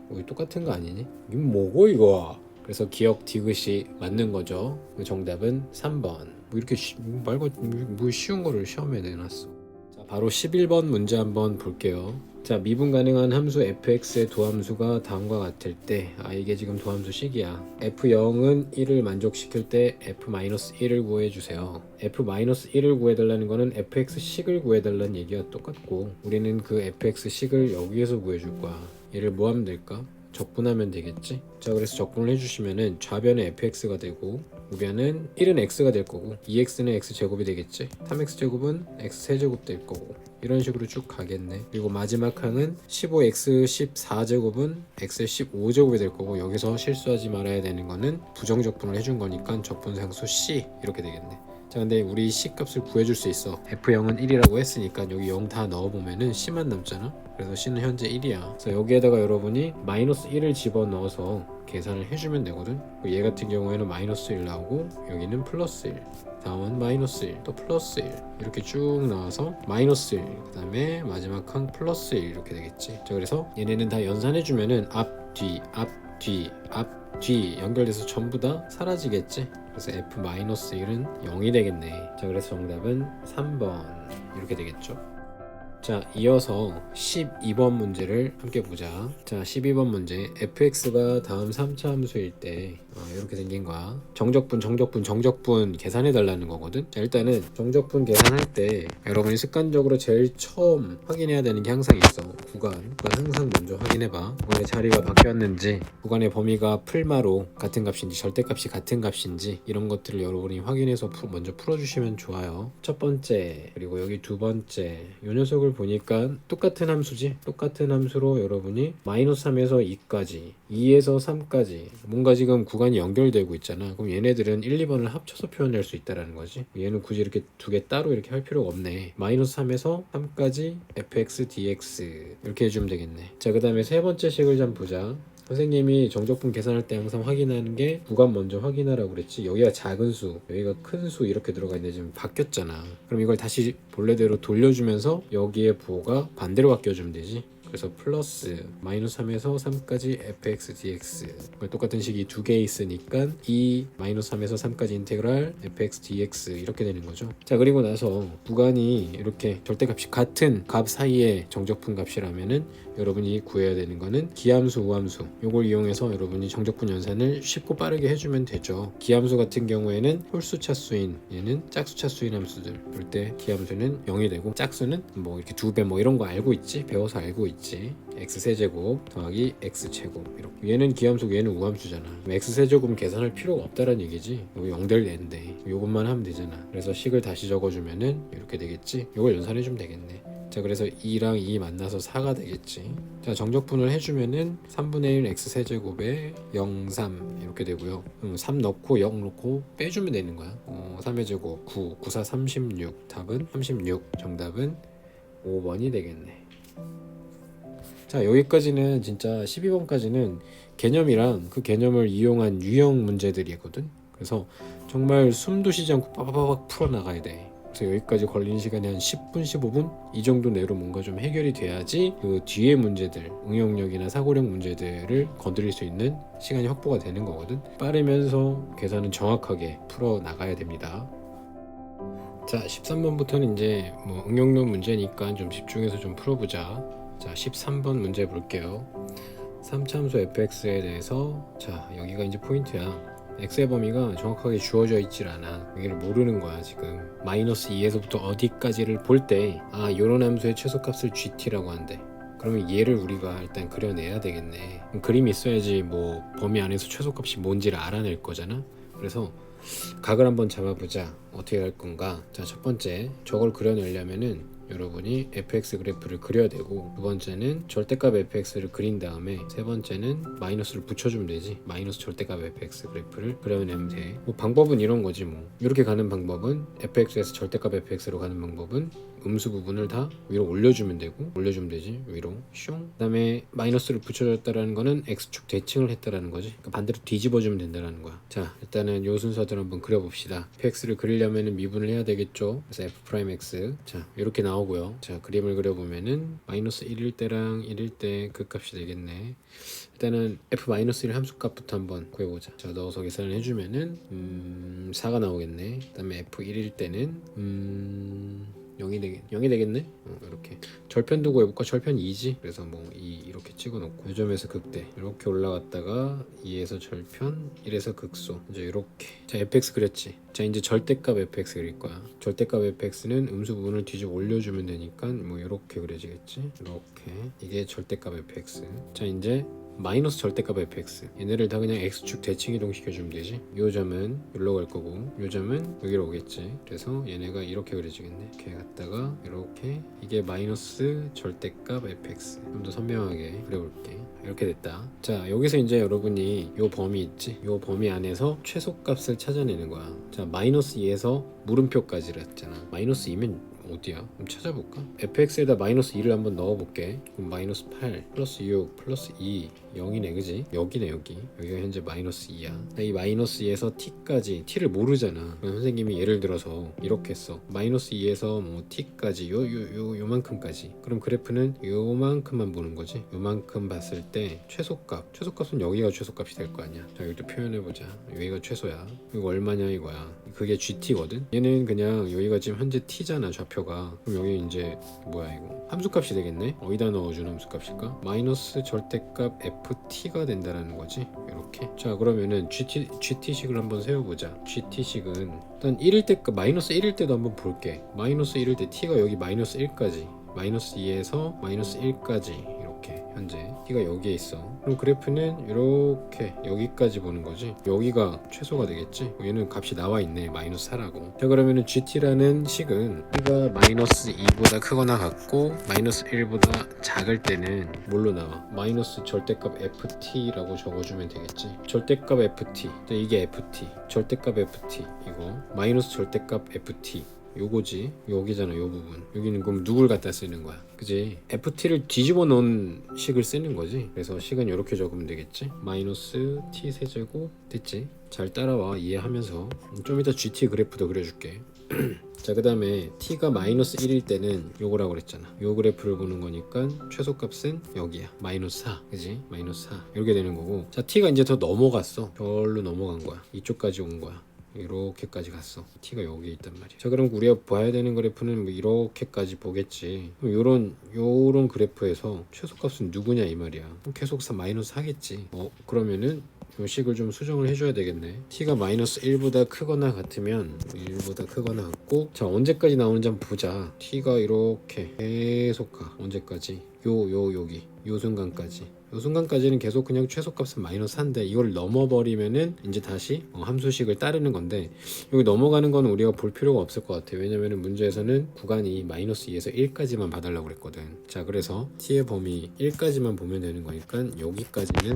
우리 똑같은 거 아니니? 이거 뭐고 이거? 그래서 기억 디귿이 맞는 거죠. 정답은 3번. 뭐 이렇게 말고 뭐 쉬운 거를 시험에 내놨어. 자, 바로 11번 문제 한번 볼게요. 자, 미분 가능한 함수 fx의 도함수가 다음과 같을 때 이게 지금 도함수식이야. f0은 1을 만족시킬 때 f-1을 구해주세요. f-1을 구해달라는 거는 fx식을 구해달라는 얘기와 똑같고 우리는 그 fx식을 여기에서 구해줄 거야. 얘를 뭐 하면 될까? 적분하면 되겠지. 자 그래서 적분을 해주시면은 좌변은 fx가 되고 우변은 1은 x가 될 거고 2x는 x제곱이 되겠지. 3x제곱은 x세제곱 될 거고 이런 식으로 쭉 가겠네. 그리고 마지막 항은 15x 14제곱은 x 15제곱이 될 거고 여기서 실수하지 말아야 되는 거는 부정적분을 해준 거니까 적분상수 c 이렇게 되겠네. 자, 근데 우리 C 값을 구해줄 수 있어. F0은 1이라고 했으니까 여기 0 다 넣어보면은 C만 남잖아. 그래서 C는 현재 1이야. 그래서 여기에다가 여러분이 마이너스 1을 집어넣어서 계산을 해주면 되거든. 얘 같은 경우에는 마이너스 1 나오고 여기는 플러스 1, 다음은 마이너스 1, 또 플러스 1 이렇게 쭉 나와서 마이너스 1, 그 다음에 마지막 항 플러스 1 이렇게 되겠지. 자, 그래서 얘네는 다 연산해주면은 앞, 뒤, 앞, 뒤, 앞, 뒤 연결돼서 전부 다 사라지겠지. 그래서 F-1은 0이 되겠네. 자, 그래서 정답은 3번 이렇게 되겠죠. 자, 이어서 12번 문제를 함께 보자. 자, 12번 문제. fx가 다음 3차 함수일 때 이렇게 생긴 거야. 정적분 계산해 달라는 거거든. 자, 일단은 정적분 계산할 때 여러분이 습관적으로 제일 처음 확인해야 되는 게 항상 있어. 구간 항상 먼저 확인해 봐. 구간의 자리가 바뀌었는지, 구간의 범위가 풀마로 같은 값인지, 절대값이 같은 값인지 이런 것들을 여러분이 확인해서 먼저 풀어주시면 좋아요. 첫 번째, 그리고 여기 두 번째 이 녀석을 보니까 똑같은 함수지. 똑같은 함수로 여러분이 마이너스 3에서 2까지, 2에서 3까지 뭔가 지금 구간이 연결되고 있잖아. 그럼 얘네들은 1, 2번을 합쳐서 표현할 수 있다라는 거지. 얘는 굳이 이렇게 두 개 따로 이렇게 할 필요가 없네. 마이너스 3에서 3까지 fx dx 이렇게 해주면 되겠네. 자, 그 다음에 세 번째 식을 좀 보자. 선생님이 정적분 계산할 때 항상 확인하는 게 구간 먼저 확인하라고 그랬지. 여기가 작은 수, 여기가 큰 수 이렇게 들어가 있는데 지금 바뀌었잖아. 그럼 이걸 다시 본래대로 돌려주면서 여기에 부호가 반대로 바뀌어주면 되지. 그래서 플러스 마이너스 3에서 3까지 fx dx 똑같은 식이 두 개 있으니까 이 마이너스 3에서 3까지 인테그랄 fx dx 이렇게 되는 거죠. 자, 그리고 나서 구간이 이렇게 절대값이 같은 값 사이의 정적분 값이라면은 여러분이 구해야 되는 거는 기함수, 우함수 요걸 이용해서 여러분이 정적분 연산을 쉽고 빠르게 해주면 되죠. 기함수 같은 경우에는 홀수 차수인, 얘는 짝수 차수인 함수들, 그럴 때 기함수는 0이 되고 짝수는 뭐 이렇게 2배 뭐 이런 거 알고 있지, 배워서 알고 있지. x세제곱 더하기 x제곱 이렇게. 얘는 기함수고 얘는 우함수잖아. x세제곱은 계산할 필요가 없다는 얘기지. 여기 0될 애인데 요것만 하면 되잖아. 그래서 식을 다시 적어주면은 이렇게 되겠지. 요걸 연산해주면 되겠네. 자, 그래서 2랑 2 만나서 4가 되겠지. 자, 정적분을 해주면은 3분의 1 x세제곱에 0, 3 이렇게 되고요. 3 넣고 0 넣고 빼주면 되는 거야. 3의 제곱 9, 9, 4, 36 답은 36. 정답은 5번이 되겠네. 자, 여기까지는 진짜 12번까지는 개념이랑 그 개념을 이용한 유형 문제들이거든. 그래서 정말 숨도 쉬지 않고 빠바바박 풀어나가야 돼. 그래서 여기까지 걸리는 시간이 한 10분, 15분? 이 정도 내로 뭔가 좀 해결이 돼야지 그 뒤에 문제들, 응용력이나 사고력 문제들을 건드릴 수 있는 시간이 확보가 되는 거거든. 빠르면서 계산은 정확하게 풀어나가야 됩니다. 자, 13번부터는 이제 뭐 응용력 문제니까 좀 집중해서 좀 풀어보자. 자, 13번 문제 볼게요. 3차함수 fx에 대해서, 자, 여기가 이제 포인트야. x의 범위가 정확하게 주어져 있질 않아. 여기를 모르는 거야 지금. 마이너스 2에서부터 어디까지를 볼 때 요런 함수의 최소값을 gt라고 한대. 그러면 얘를 우리가 일단 그려내야 되겠네. 그림이 있어야지 뭐 범위 안에서 최소값이 뭔지를 알아낼 거잖아. 그래서 각을 한번 잡아보자. 어떻게 할 건가? 자, 첫 번째, 저걸 그려내려면은 여러분이 fx 그래프를 그려야 되고, 두 번째는 절대값 fx를 그린 다음에, 세 번째는 마이너스를 붙여주면 되지. 마이너스 절대값 fx 그래프를 그려내면 돼. 뭐 방법은 이런 거지 뭐. 이렇게 가는 방법은, fx에서 절대값 fx로 가는 방법은 음수 부분을 다 위로 올려주면 되고, 올려주면 되지. 위로 슝. 그 다음에 마이너스를 붙여줬다라는 거는 x축 대칭을 했다라는 거지. 그러니까 반대로 뒤집어주면 된다라는 거야. 자, 일단은 요 순서대로 한번 그려봅시다. fx를 그리려면은 미분을 해야 되겠죠. 그래서 f'x. 자, 이렇게 나오고요. 자, 그림을 그려보면은 마이너스 1일 때랑 1일 때 그 값이 되겠네. 일단은 f-1 함수값부터 한번 구해보자. 자, 넣어서 계산을 해주면은 4가 나오겠네. 그 다음에 f1일 때는 0이 되겠네. 이렇게 절편도 구해볼까? 절편 2지. 그래서 뭐 2 이렇게 찍어놓고 요점에서 극대 이렇게 올라갔다가 2에서 절편 1에서 극소 이제 이렇게. 자, fx 그렸지. 자, 이제 절대값 fx 그릴 거야. 절대값 fx는 음수 부분을 뒤집어 올려주면 되니까 뭐 이렇게 그려지겠지. 이렇게. 이게 절대값 fx. 자, 이제 마이너스 절대값 fx. 얘네를 다 그냥 x축 대칭 이동시켜주면 되지. 요 점은 여기로 갈 거고 요 점은 여기로 오겠지. 그래서 얘네가 이렇게 그려지겠네. 이렇게 갔다가 이렇게, 이게 마이너스 절대값 fx. 좀 더 선명하게 그려볼게. 이렇게 됐다. 자, 여기서 이제 여러분이 요 범위 있지? 요 범위 안에서 최소값을 찾아내는 거야. 자, 마이너스 2에서 물음표까지를 했잖아. 마이너스 2면 어디야? 그럼 찾아볼까? fx에다 마이너스 2를 한번 넣어볼게. 그럼 마이너스 8 플러스 6 플러스 2 0이네, 그지? 여기네. 여기가 현재 마이너스 2야. 이 마이너스 2에서 t까지, t를 모르잖아. 그럼 선생님이 예를 들어서 이렇게 써. 마이너스 2에서 뭐 t까지 요만큼까지. 그럼 그래프는 요만큼만 보는 거지. 요만큼 봤을 때 최소값은 여기가 최소값이 될 거 아니야. 자, 여기도 표현해보자. 여기가 최소야. 이거 얼마냐 이거야. 그게 gt거든. 얘는 그냥 여기가 지금 현재 t잖아, 좌표가. 그럼 여기 이제 뭐야 이거, 함수값이 되겠네. 어디다 넣어준 함수값일까? 마이너스 절대값 ft가 된다라는 거지. 이렇게. 자, 그러면은 gt식을 한번 세워보자. gt식은 일단 1일 때, 마이너스 1일 때도 한번 볼게. 마이너스 1일 때 t가 여기 마이너스 1까지, 마이너스 2에서 마이너스 1까지 이렇게 현재 t가 여기에 있어. 그럼 그래프는 이렇게 여기까지 보는 거지. 여기가 최소가 되겠지. 얘는 값이 나와 있네, 마이너스 4라고. 자, 그러면은 gt라는 식은 t가 마이너스 2보다 크거나 같고 마이너스 1보다 작을 때는 뭘로 나와? 마이너스 절대값 ft라고 적어주면 되겠지. 절대값 ft, 이게 ft, 절대값 ft, 이거 마이너스 절대값 ft, 요거지. 여기잖아, 요 부분. 여기는 그럼 누굴 갖다 쓰는 거야, 그지? ft를 뒤집어 놓은 식을 쓰는 거지. 그래서 식은 이렇게 적으면 되겠지. 마이너스 t 세제곱. 됐지? 잘 따라와, 이해하면서. 좀 이따 gt 그래프도 그려줄게. 자, 그 다음에 t가 마이너스 1일 때는 요거라고 그랬잖아. 요 그래프를 보는 거니까 최소값은 여기야, 마이너스 4, 그지? 마이너스 4 이렇게 되는 거고. 자, t가 이제 더 넘어갔어. 별로 넘어간 거야. 이쪽까지 온 거야. 이렇게까지 갔어. t가 여기 있단 말이야. 자, 그럼 우리가 봐야 되는 그래프는 뭐 이렇게까지 보겠지. 그럼 요런 그래프에서 최소값은 누구냐 이 말이야. 그럼 계속 마이너스 4겠지. 그러면은 요 식을 좀 수정을 해줘야 되겠네. t가 마이너스 1보다 크거나 같으면 1보다 크거나 같고. 자, 언제까지 나오는지 한번 보자. t가 이렇게 계속 가. 언제까지? 여기 요 순간까지는 계속 그냥 최소값은 마이너스 4인데 이걸 넘어버리면은 이제 다시 함수식을 따르는 건데, 여기 넘어가는 거는 우리가 볼 필요가 없을 것 같아요. 왜냐면은 문제에서는 구간이 마이너스 2에서 1까지만 봐달라고 그랬거든. 자, 그래서 t의 범위 1까지만 보면 되는 거니까 여기까지는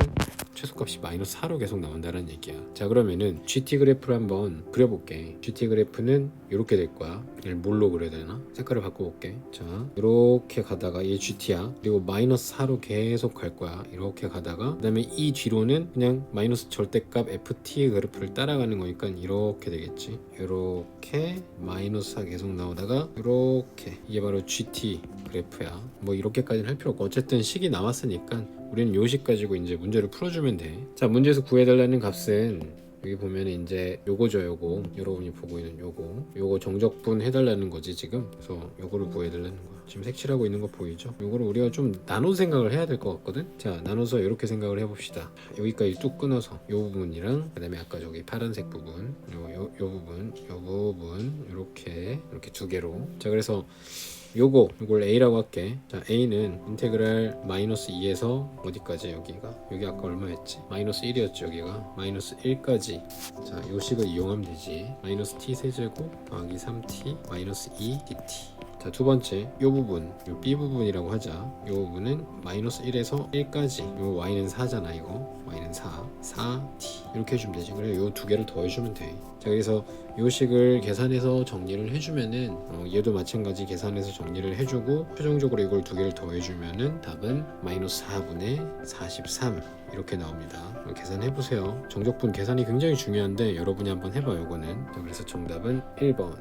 최소값이 마이너스 4로 계속 나온다는 얘기야. 자, 그러면은 gt 그래프를 한번 그려볼게. gt 그래프는 이렇게 될 거야. 얘를 뭘로 그려야 되나? 색깔을 바꿔볼게. 자, 이렇게 가다가 얘 gt야. 그리고 마이너스 4로 계속 갈 거야. 이렇게 가다가 그 다음에 이 뒤로는 그냥 마이너스 절대값 ft 그래프를 따라가는 거니까 이렇게 되겠지. 이렇게 마이너스 4 계속 나오다가 이렇게, 이게 바로 gt 그래프야. 뭐 이렇게까지는 할 필요 없고 어쨌든 식이 나왔으니까 우리는 요 식 가지고 이제 문제를 풀어주면 돼. 자, 문제에서 구해달라는 값은 여기 보면 이제 요거죠. 요거 여러분이 보고 있는 요거 정적분 해달라는 거지 지금. 그래서 요거를 구해달라는 거야. 지금 색칠하고 있는 거 보이죠? 요거를 우리가 좀 나눠 생각을 해야 될 것 같거든. 자, 나눠서 이렇게 생각을 해봅시다. 여기까지 뚝 끊어서 요 부분이랑 그다음에 아까 저기 파란색 부분, 요 부분 이렇게 두 개로. 자, 그래서 요걸 a라고 할게. 자, a는 인테그랄 마이너스 2에서 어디까지? 여기 아까 얼마였지? 마이너스 1이었죠. 여기가 마이너스 1까지. 자, 요 식을 이용하면 되지. 마이너스 t 세제곱 더하기 3t 마이너스 2 dt. 자, 두 번째 요 부분, 요 b 부분이라고 하자. 요 부분은 마이너스 1에서 1까지. 요 y는 4잖아. 이거 y는 4t 이렇게 해주면 되지. 그래, 요 두 개를 더해주면 돼. 자, 그래서 요 식을 계산해서 정리를 해주면은 얘도 마찬가지 계산해서 정리를 해주고 최종적으로 이걸 두 개를 더해주면은 답은 마이너스 4분의 43 이렇게 나옵니다. 계산해보세요. 정적분 계산이 굉장히 중요한데 여러분이 한번 해봐요. 요거는. 자, 그래서 정답은 1번.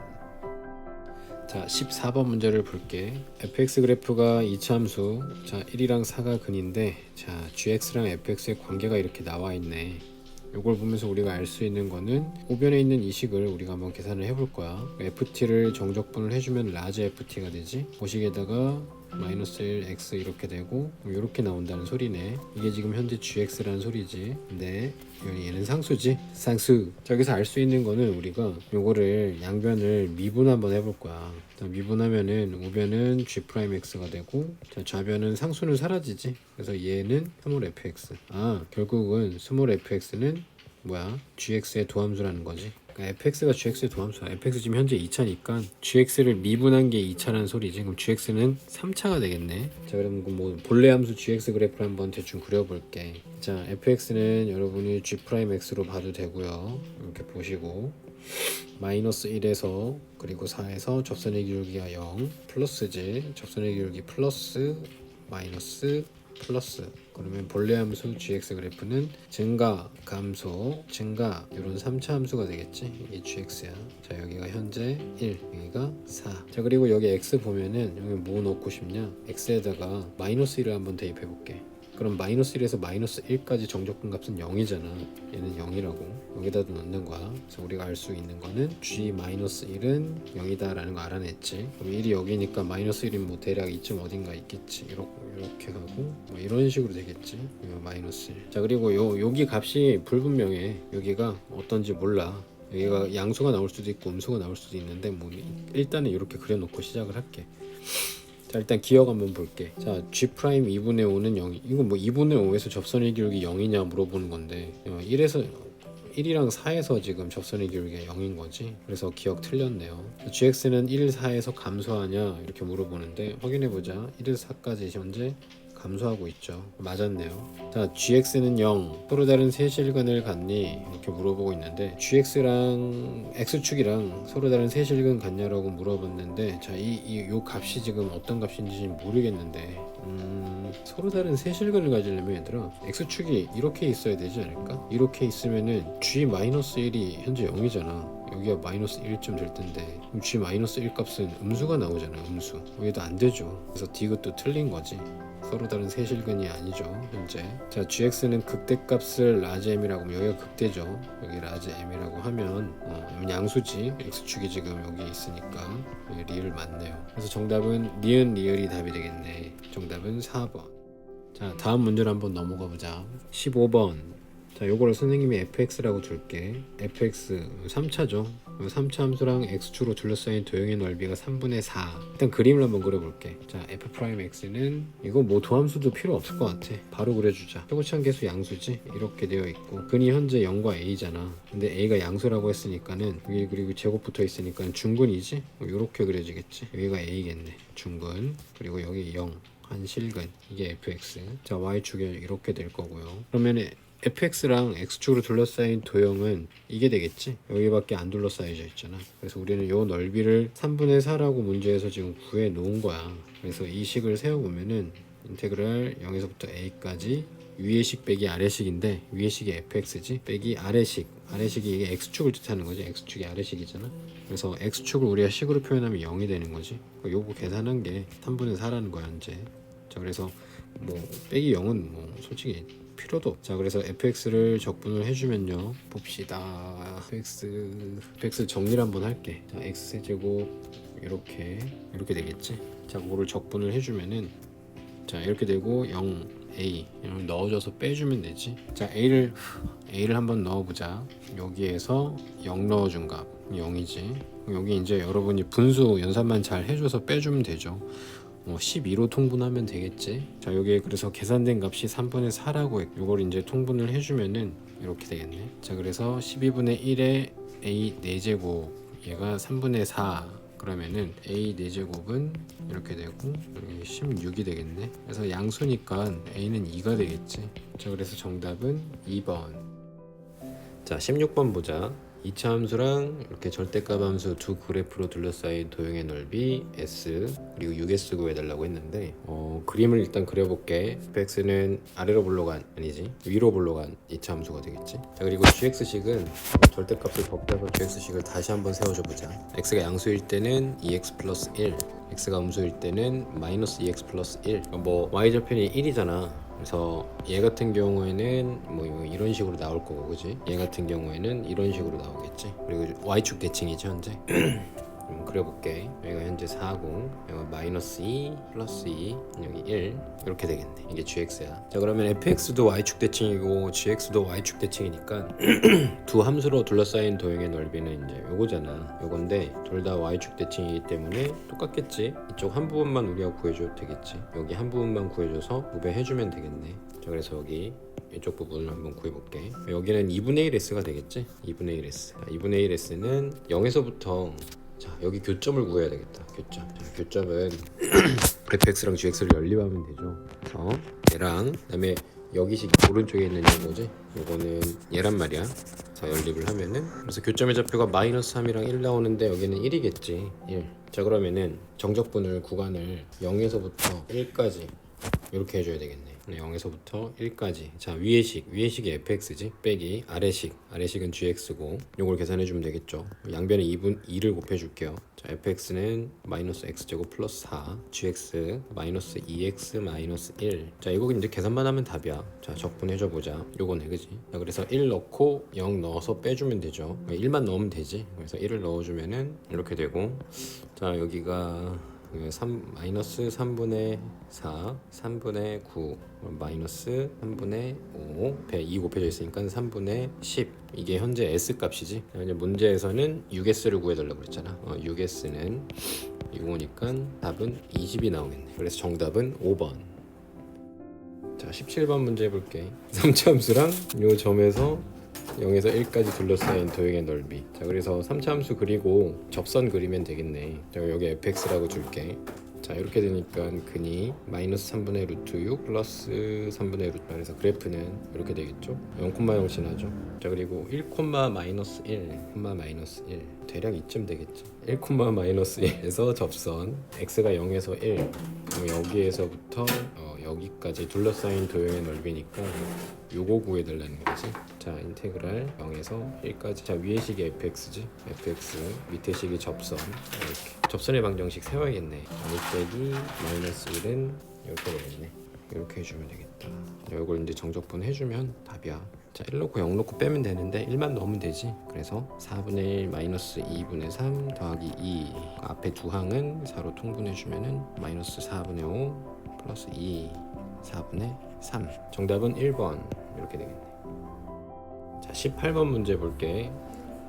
자, 14번 문제를 볼게. fx 그래프가 이차함수, 자 1이랑 4가 근인데, 자 gx랑 fx의 관계가 이렇게 나와 있네. 요걸 보면서 우리가 알 수 있는 거는 오변에 있는 이 식을 우리가 한번 계산을 해볼 거야. ft를 정적분을 해주면 라지 ft가 되지. 고식에다가 마이너스 1 x 이렇게 되고 이렇게 나온다는 소리네. 이게 지금 현재 gx라는 소리지. 근데 얘는 상수지. 상수. 자, 여기서 알 수 있는 거는 우리가 요거를 양변을 미분 한번 해볼 거야. 자, 미분하면은 우변은 g 프라임 x가 되고, 자, 좌변은 상수는 사라지지. 그래서 얘는 스몰 fx. 아, 결국은 스몰 fx는 뭐야? gx의 도함수라는 거지. 그러니까 fx가 gx의 도함수야. fx 지금 현재 2차니까 gx를 미분한 게 2차라는 소리지. 그럼 gx는 3차가 되겠네. 자, 그럼 뭐 본래 함수 gx 그래프를 한번 대충 그려볼게. 자, fx는 여러분이 g 프라임 x로 봐도 되고요. 이렇게 보시고 마이너스 1에서 그리고 4에서 접선의 기울기가 0 플러스지. 접선의 기울기 플러스 마이너스 플러스. 그러면 본래 함수 gx 그래프는 증가, 감소, 증가 이런 3차 함수가 되겠지. 이게 gx야. 자, 여기가 현재 1, 여기가 4. 자, 그리고 여기 x 보면은 여기 뭐 넣고 싶냐? x에다가 마이너스 1을 한번 대입해 볼게. 그럼 마이너스 1에서 마이너스 1까지 정적분 값은 0이잖아. 얘는 0이라고. 여기다 넣는 거야. 그래서 우리가 알 수 있는 거는 g-1은 0이다 라는 거 알아냈지. 그럼 1이 여기니까 마이너스 1은 뭐 대략 이쯤 어딘가 있겠지. 이렇게 가고 뭐 이런 식으로 되겠지. 마이너스 1. 자, 그리고 여기 값이 불분명해. 여기가 어떤지 몰라. 여기가 양수가 나올 수도 있고 음수가 나올 수도 있는데 뭐 일단은 이렇게 그려놓고 시작을 할게. 자, 일단 기억 한번 볼게. 자, g 프라임 2분의 5는 0. 이거 뭐 2분의 5에서 접선의 기울기 0이냐 물어보는 건데 1이랑 4에서 지금 접선의 기울기가 0인 거지. 그래서 기억 틀렸네요. gx는 1, 4에서 감소하냐 이렇게 물어보는데 확인해보자. 1, 4까지 현재 감소하고 있죠. 맞았네요. 자, gx는 0. 서로 다른 세실근을 갖니? 이렇게 물어보고 있는데 gx랑 x축이랑 서로 다른 세실근 같냐라고 물어봤는데, 자, 요 값이 지금 어떤 값인지 모르겠는데 서로 다른 세실근을 가지려면 얘들아 x축이 이렇게 있어야 되지 않을까? 이렇게 있으면은 g-1이 현재 0이잖아. 여기가 마이너스 1쯤 될 텐데 그럼 g-1 값은 음수가 나오잖아. 음수. 여기도 안 되죠. 그래서 디귿도 틀린 거지. 서로 다른 세실근이 아니죠 현재. 자, gx는 극대값을 라지 m이라고 하면 여기가 극대죠. 여기 라지 m이라고 하면 양수지. x축이 지금 여기 있으니까 리을 맞네요. 그래서 정답은 니은 리을이 답이 되겠네. 정답은 4번. 자, 다음 문제를 한번 넘어가 보자. 15번. 자, 요거를 선생님이 fx라고 줄게. fx 3차죠. 3차 함수랑 x축으로 둘러싸인 도형의 넓이가 3분의 4. 일단 그림을 한번 그려볼게. 자, f'x는 이거 뭐 도함수도 필요 없을 것 같아. 바로 그려주자. 최고치 한계수 양수지. 이렇게 되어 있고 근이 현재 0과 a잖아. 근데 a가 양수라고 했으니까는 여기 그리고 제곱 붙어 있으니까 중근이지. 이렇게 그려지겠지. 여기가 a겠네. 중근. 그리고 여기 0. 한 실근. 이게 fx. 자, y축이 이렇게 될 거고요. 그러면 fx랑 x축으로 둘러싸인 도형은 이게 되겠지. 여기밖에 안 둘러싸여져 있잖아. 그래서 우리는 요 넓이를 3분의 4라고 문제에서 지금 구해 놓은 거야. 그래서 이 식을 세워보면은 인테그랄 0에서부터 a까지 위의 식 빼기 아래 식인데 위의 식이 fx지 빼기 아래식이 이게 x축을 뜻하는 거지. x축이 아래식이잖아. 그래서 x축을 우리가 식으로 표현하면 0이 되는 거지. 요거 계산한 게 3분의 4라는 거야 현재. 자, 그래서 뭐 빼기 0은 뭐 솔직히 필요도. 자, 그래서 fx를 적분을 해주면요. 봅시다. fx 정리를 한번 할게. 자, x제곱 이렇게 되겠지. 자, 그거를 적분을 해주면은 자, 이렇게 되고 0 a 이걸 넣어줘서 빼주면 되지. 자, a를 한번 넣어보자. 여기에서 0 넣어준 값 0이지. 여기 이제 여러분이 분수 연산만 잘 해줘서 빼주면 되죠. 12로 통분하면 되겠지. 자, 여기에 그래서 계산된 값이 3분의 4라고 했고 이걸 이제 통분을 해주면은 이렇게 되겠네. 자, 그래서 12분의 1에 a 4제곱 얘가 3분의 4 그러면은 a 4제곱은 이렇게 되고 여기 16이 되겠네. 그래서 양수니까 a는 2가 되겠지. 자, 그래서 정답은 2번. 자, 16번 보자. 2차 함수랑 이렇게 절대값 함수 두 그래프로 둘러싸인 도형의 넓이 S 그리고 6S 구해달라고 했는데 그림을 일단 그려볼게. fx는 아래로 볼록한 아니지 위로 볼록한 2차 함수가 되겠지. 자, 그리고 gx식은 절대값을 벗겨서 gx식을 다시 한번 세워줘 보자. x가 양수일 때는 2x 플러스 1 x가 음수일 때는 마이너스 2x 플러스 1 뭐 y절편이 1이잖아. 그래서 얘 같은 경우에는 뭐 이런 식으로 나올 거고, 그지? 얘 같은 경우에는 이런 식으로 나오겠지. 그리고 y축 대칭이죠 현재. 그려볼게. 여기가 현재 40, 여기가 마이너스 2, 플러스 2, 여기 1 이렇게 되겠네. 이게 gx야. 자, 그러면 fx도 y축 대칭이고 gx도 y축 대칭이니까 두 함수로 둘러싸인 도형의 넓이는 이제 요거잖아. 요건데 둘 다 y축 대칭이기 때문에 똑같겠지. 이쪽 한 부분만 우리가 구해줘도 되겠지. 여기 한 부분만 구해줘서 구배해주면 되겠네. 자, 그래서 여기 이쪽 부분을 한번 구해볼게. 여기는 2분의 1s가 되겠지? 2분의 1s. 2분의 1s는 0에서부터 자, 여기 교점을 구해야 되겠다. 교점. 자, 교점은 fx랑 gx를 연립하면 되죠. 그래서 얘랑 그다음에 여기 식 오른쪽에 있는 요거지. 요거는 얘란 말이야. 자, 연립을 하면은 그래서 교점의 좌표가 마이너스 3이랑 1 나오는데 여기는 1이겠지. 1. 자, 그러면은 정적분을 구간을 0에서부터 1까지 이렇게 해줘야 되겠네. 0에서부터 1까지. 자, 위의식이 fx지. 빼기 아래식은 gx고 요걸 계산해주면 되겠죠. 양변에 2를 곱해줄게요. 자, fx는 마이너스 x제곱 플러스 4, gx 마이너스 2x 마이너스 1. 자, 이거 이제 계산만 하면 답이야. 자, 적분해줘보자. 요거네, 그지? 자, 그래서 1 넣고 0 넣어서 빼주면 되죠. 1만 넣으면 되지. 그래서 1을 넣어주면은 이렇게 되고, 자, 여기가 마이너스 3분의 4, 3분의 9, 마이너스 3분의 5, 2 곱해져 있으니까 3분의 10. 이게 현재 S 값이지. 이제 문제에서는 6S를 구해달라고 그랬잖아. 6S는 이거니까 답은 20이 나오겠네. 그래서 정답은 5번. 자, 17번 문제 해볼게. 3차함수랑 요 점에서 0에서 1까지 둘러싸인 도형의 넓이. 자, 그래서 3차함수 그리고 접선 그리면 되겠네. 자, 여기 fx라고 줄게. 자, 이렇게 되니까 근이 마이너스 3분의 루트 6 플러스 3분의 루트. 그래서 그래프는 이렇게 되겠죠. 0,0 지나죠. 자, 그리고 1, 마이너스 1, 마이너스 1 대략 이쯤 되겠죠. 1, 마이너스 1에서 접선 x가 0에서 1. 그럼 여기에서부터 여기까지 둘러싸인 도형의 넓이니까 요거 구해달라는 거지. 자, 인테그랄 0에서 1까지. 자, 위에 식이 fx지. fx 밑에 식이 접선. 이렇게 접선의 방정식 세워야겠네. 1 빼기 마이너스 1은 이렇게 되겠네. 이렇게 해주면 되겠다. 이걸 이제 정적분 해주면 답이야. 자, 1 넣고 0 넣고 빼면 되는데 1만 넣으면 되지. 그래서 4분의 1 마이너스 2분의 3 더하기 2. 앞에 두 항은 4로 통분해주면은 마이너스 4분의 5 플러스 2 4분의 3. 정답은 1번 이렇게 되겠네. 자, 18번 문제 볼게.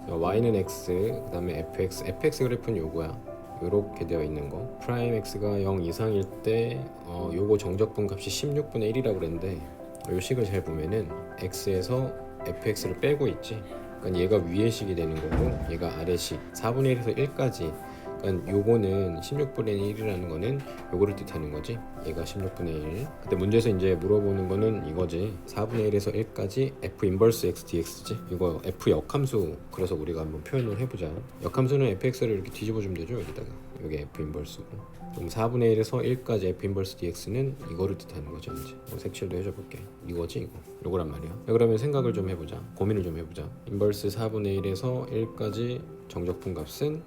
y는 x, 그 다음에 fx 그래프는 요거야. 요렇게 되어 있는 거. 프라임 x가 0 이상일 때 요거 정적분 값이 16분의 1이라고 그랬는데 요 식을 잘 보면은 x에서 fx를 빼고 있지. 그러니까 얘가 위의 식이 되는 거고 얘가 아래식. 4분의 1에서 1까지. 그러니까 요거는 16분의 1이라는 거는 요거를 뜻하는 거지. 얘가 16분의 1. 근데 문제에서 이제 물어보는 거는 이거지. 4분의 1에서 1까지 f 인버스 x dx지. 이거 f 역함수. 그래서 우리가 한번 표현을 해보자. 역함수는 fx를 이렇게 뒤집어주면 되죠. 여기다가 여기 f 인버스고. 그럼 4분의 1에서 1까지 f 인버스 dx는 이거를 뜻하는 거죠. 이제 색칠도 해줘볼게. 이거지 이거. 요거란 말이야. 자, 그러면 생각을 좀 해보자. 고민을 좀 해보자. 인버스 4분의 1에서 1까지 정적분 값은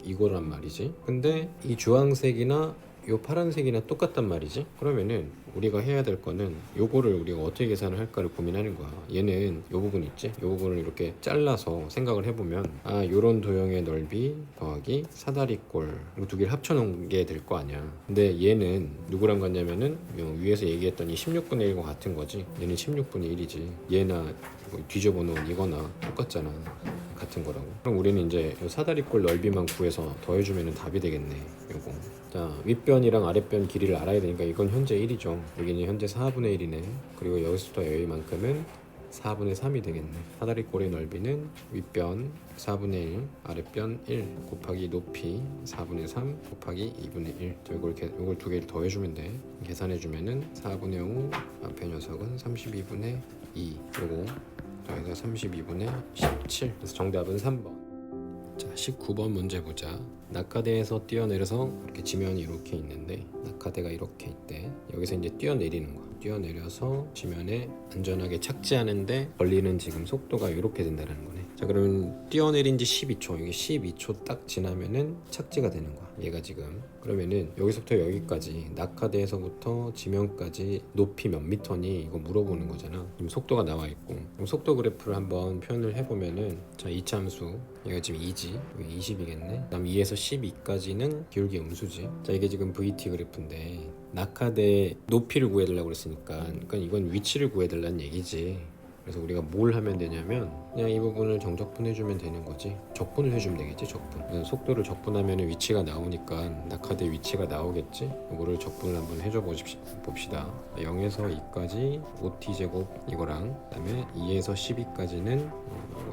이거란 말이지. 근데 이 주황색이나 요 파란색이나 똑같단 말이지. 그러면은 우리가 해야 될 거는 요거를 우리가 어떻게 계산을 할까를 고민하는 거야. 얘는 요 부분 있지? 요 부분을 이렇게 잘라서 생각을 해보면 요런 도형의 넓이 더하기 사다리꼴 이 두 개를 합쳐놓은 게 될 거 아니야. 근데 얘는 누구랑 같냐면은 위에서 얘기했던 이 16분의 1과 같은 거지. 얘는 16분의 1이지. 얘나 뒤집어 놓은 이거나 똑같잖아. 같은 거라고. 그럼 우리는 이제 사다리꼴 넓이만 구해서 더해주면 답이 되겠네. 요거. 자, 윗변이랑 아랫변 길이를 알아야 되니까 이건 현재 1이죠. 여기는 현재 4분의 1이네. 그리고 여기서부터 여기만큼은 4분의 3이 되겠네. 사다리꼴의 넓이는 윗변 4분의 1, 아랫변 1 곱하기 높이 4분의 3 곱하기 2분의 1. 요걸 두 개를 더해주면 돼. 계산해주면은 4분의 5 앞에 녀석은 32분의 2. 요거 여기가 32분의 17. 그래서 정답은 3번. 자, 19번 문제 보자. 낙하대에서 뛰어내려서 이렇게 지면이 이렇게 있는데 낙하대가 이렇게 있대. 여기서 이제 뛰어내리는 거야. 뛰어내려서 지면에 안전하게 착지하는데 걸리는 지금 속도가 이렇게 된다는 거네. 자, 그러면 뛰어내린 지 12초. 여기 12초 딱 지나면은 착지가 되는 거야. 얘가 지금. 그러면은 여기서부터 여기까지 낙하대에서부터 지면까지 높이 몇 미터니 이거 물어보는 거잖아. 지금 속도가 나와 있고 그럼 속도 그래프를 한번 표현을 해보면은 자 이차함수 얘가 지금 2지 20이겠네. 그다음 2에서 12까지는 기울기 음수지. 자 이게 지금 VT 그래프인데 낙하대 높이를 구해달라고 그랬으니까 그러니까 이건 위치를 구해달라는 얘기지. 그래서 우리가 뭘 하면 되냐면 그냥 이 부분을 정적분해주면 되는 거지. 적분을 해주면 되겠지. 적분. 속도를 적분하면 위치가 나오니까 낙하대 위치가 나오겠지. 이거를 적분을 한번 해줘 봅시다. 0에서 2까지 5t제곱 이거랑 그다음에 2에서 12까지는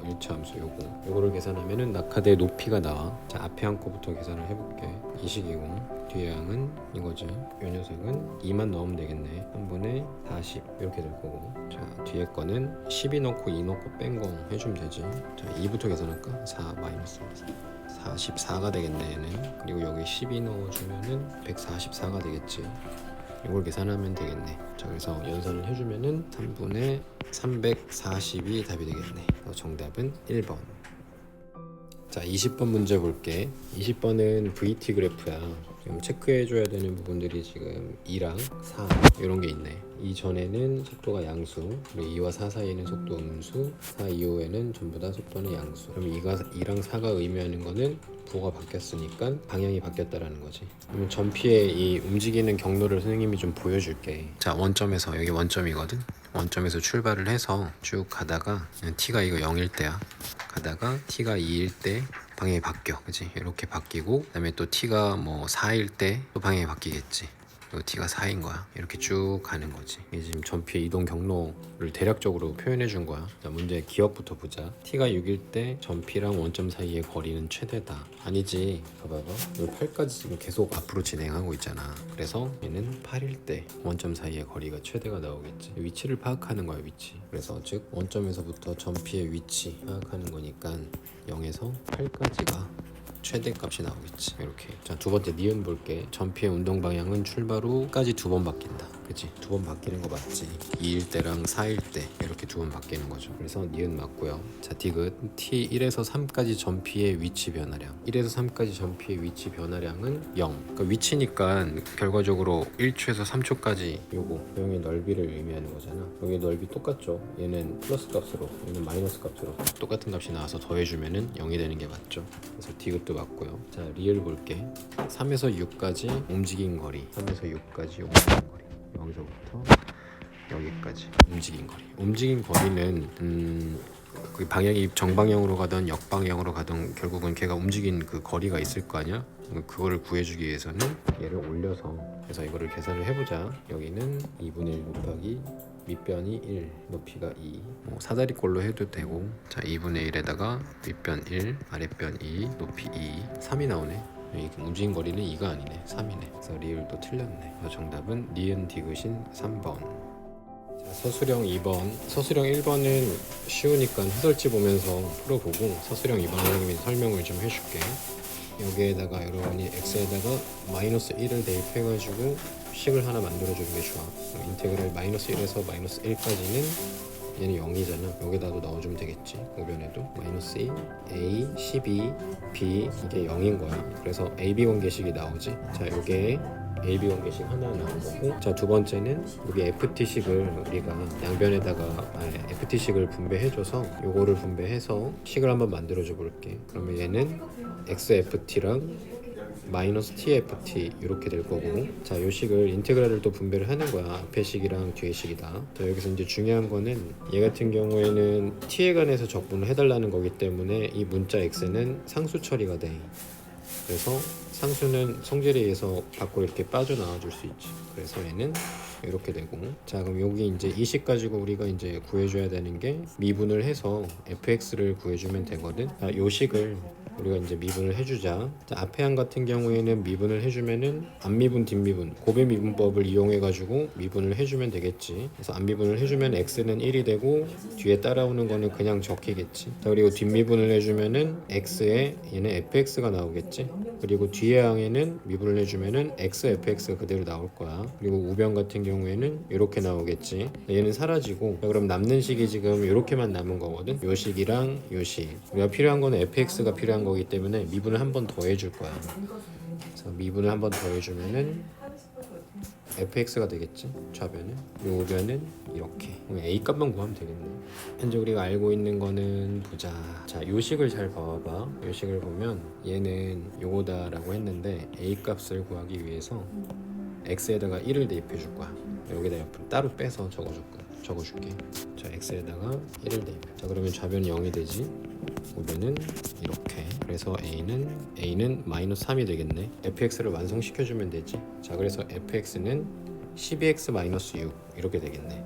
1차 함수 요거를 계산하면은 낙하대 높이가 나와. 자 앞에 한 거부터 계산을 해볼게. 이식이고 뒤에 항은 이거지. 이 녀석은 2만 넣으면 되겠네. 3분의 40 이렇게 될 거고. 자 뒤에 거는 12 넣고 2 넣고 뺀 거 해주면 되지. 자 2부터 계산할까? 4 마이너스 44가 되겠네 얘는. 그리고 여기 12 넣어주면은 144가 되겠지. 이걸 계산하면 되겠네. 자 그래서 연산을 해주면은 3분의 340이 답이 되겠네. 정답은 1번. 자 20번 문제 볼게. 20번은 VT 그래프야. 지금 체크해줘야 되는 부분들이 지금 2랑 4 이런 게 있네. 이전에는 속도가 양수, 그리고 2와 4 사이에는 속도 음수, 4 이후에는 전부 다 속도는 양수. 그럼 2랑 4가 의미하는 거는 부호가 바뀌었으니까 방향이 바뀌었다라는 거지. 그러면 전피의 이 움직이는 경로를 선생님이 좀 보여줄게. 자 원점에서 여기 원점이거든. 원점에서 출발을 해서 쭉 가다가 t가 이거 0일 때야. 가다가 t가 2일 때 방향이 바뀌어. 그치? 이렇게 바뀌고 그다음에 또 t가 뭐 4일 때 또 방향이 바뀌겠지. 그리고 t가 4인 거야. 이렇게 쭉 가는 거지. 이게 지금 전피의 이동 경로를 대략적으로 표현해 준 거야. 자, 문제 기억부터 보자. t가 6일 때 전피랑 원점 사이의 거리는 최대다. 아니지. 봐봐봐. 여기 8까지 지금 계속 앞으로 진행하고 있잖아. 그래서 얘는 8일 때 원점 사이의 거리가 최대가 나오겠지. 위치를 파악하는 거야, 위치. 그래서 즉 원점에서부터 전피의 위치 파악하는 거니까 0에서 8까지가 최대 값이 나오겠지. 이렇게. 자, 두 번째 니은 볼게. 전피의 운동 방향은 출발 후까지 2번 바뀐다. 그치? 2번 바뀌는 거 맞지? 2일 때랑 4일 때 이렇게 2번 바뀌는 거죠. 그래서 니은 맞고요. 자, 디귿 t 1에서 3까지 전피의 위치 변화량. 1에서 3까지 전피의 위치 변화량은 0. 그러니까 위치니까 결과적으로 1초에서 3초까지 요거 조형의 넓이를 의미하는 거잖아. 여기 넓이 똑같죠? 얘는 플러스 값으로, 얘는 마이너스 값으로 똑같은 값이 나와서 더해주면은 0이 되는 게 맞죠. 그래서 디귿도 맞고요. 자, 리을 볼게. 3에서 6까지 움직인 거리. 3에서 6까지 움직인 거리. 여기서부터 여기까지 움직인 거리. 움직인 거리는 그 방향이 정방향으로 가든 역방향으로 가든 결국은 걔가 움직인 그 거리가 있을 거 아니야? 그거를 구해주기 위해서는 얘를 올려서 그래서 이거를 계산을 해보자. 여기는 2분의 1 곱하기 밑변이 1, 높이가 2. 사다리꼴로 해도 되고. 자, 2분의 1에다가 밑변 1, 아랫변 2, 높이 2, 3이 나오네. 움직인 거리는 2가 아니네, 3이네. 그래서 리을도 틀렸네. 그래서 정답은 니은 디귿인 3번. 자, 서술형 2번. 서술형 1번은 쉬우니까 해설지 보면서 풀어보고 서술형 2번 선생님이 설명을 좀 해줄게. 여기에다가 여러분이 x에다가 마이너스 1을 대입해가지고 식을 하나 만들어주는 게 좋아. 인테그랄 마이너스 1에서 마이너스 1까지는 얘는 0이잖아. 여기다도 넣어주면 되겠지. 우변에도 마이너스 2, a, 12, b 이게 0인 거야. 그래서 ab 관계식이 나오지. 자, 요게 AB 관계식 하나 나온 거고. 자, 두 번째는 여기 FT식을 우리가 양변에다가 FT식을 분배해줘서 요거를 분배해서 식을 한번 만들어줘 볼게. 그러면 얘는 XFT랑 마이너스 TFT 이렇게 될 거고. 자, 요 식을 인테그랄을 또 분배를 하는 거야. 앞에 식이랑 뒤에 식이다. 자, 여기서 이제 중요한 거는 얘 같은 경우에는 t에 관해서 적분을 해달라는 거기 때문에 이 문자 x는 상수 처리가 돼. 그래서 상수는 성질에 의해서 밖으로 이렇게 빠져나와 줄 수 있지. 그래서 얘는 이렇게 되고. 자, 그럼 여기 이제 이 식 가지고 우리가 이제 구해줘야 되는 게 미분을 해서 fx를 구해주면 되거든. 자, 요 식을 우리가 이제 미분을 해주자. 자, 앞에 한 같은 경우에는 미분을 해주면은 앞미분 뒷미분 곱의 미분법을 이용해 가지고 미분을 해주면 되겠지. 그래서 앞미분을 해주면 x는 1이 되고 뒤에 따라오는 거는 그냥 적히겠지. 자, 그리고 뒷미분을 해주면은 x에 얘는 fx가 나오겠지. 그리고 뒤에 항에는 미분을 해주면은 x fx가 그대로 나올 거야. 그리고 우변 같은 경우에는 이렇게 나오겠지. 얘는 사라지고. 자, 그럼 남는 식이 지금 이렇게만 남은 거거든. 요 식이랑 요 식. 우리가 필요한 거는 fx가 필요한 거기 때문에 미분을 한 번 더 해줄 거야. 그래서 미분을 한 번 더 해주면은 fx가 되겠지. 좌변은 우변은 이렇게. 그럼 a 값만 구하면 되겠네. 현재 우리가 알고 있는 거는 보자. 자, 요식을 잘 봐봐. 요식을 보면 얘는 요거다라고 했는데 a 값을 구하기 위해서 x에다가 1을 대입해 줄 거야. 여기다 옆으로 따로 빼서 적어줄게. 자, x에다가 1을 대입해. 자, 그러면 좌변 0이 되지. 우변은 이렇게. 그래서 a는 마이너스 3이 되겠네. fx를 완성시켜주면 되지. 자, 그래서 fx는 12x 마이너스 6 이렇게 되겠네.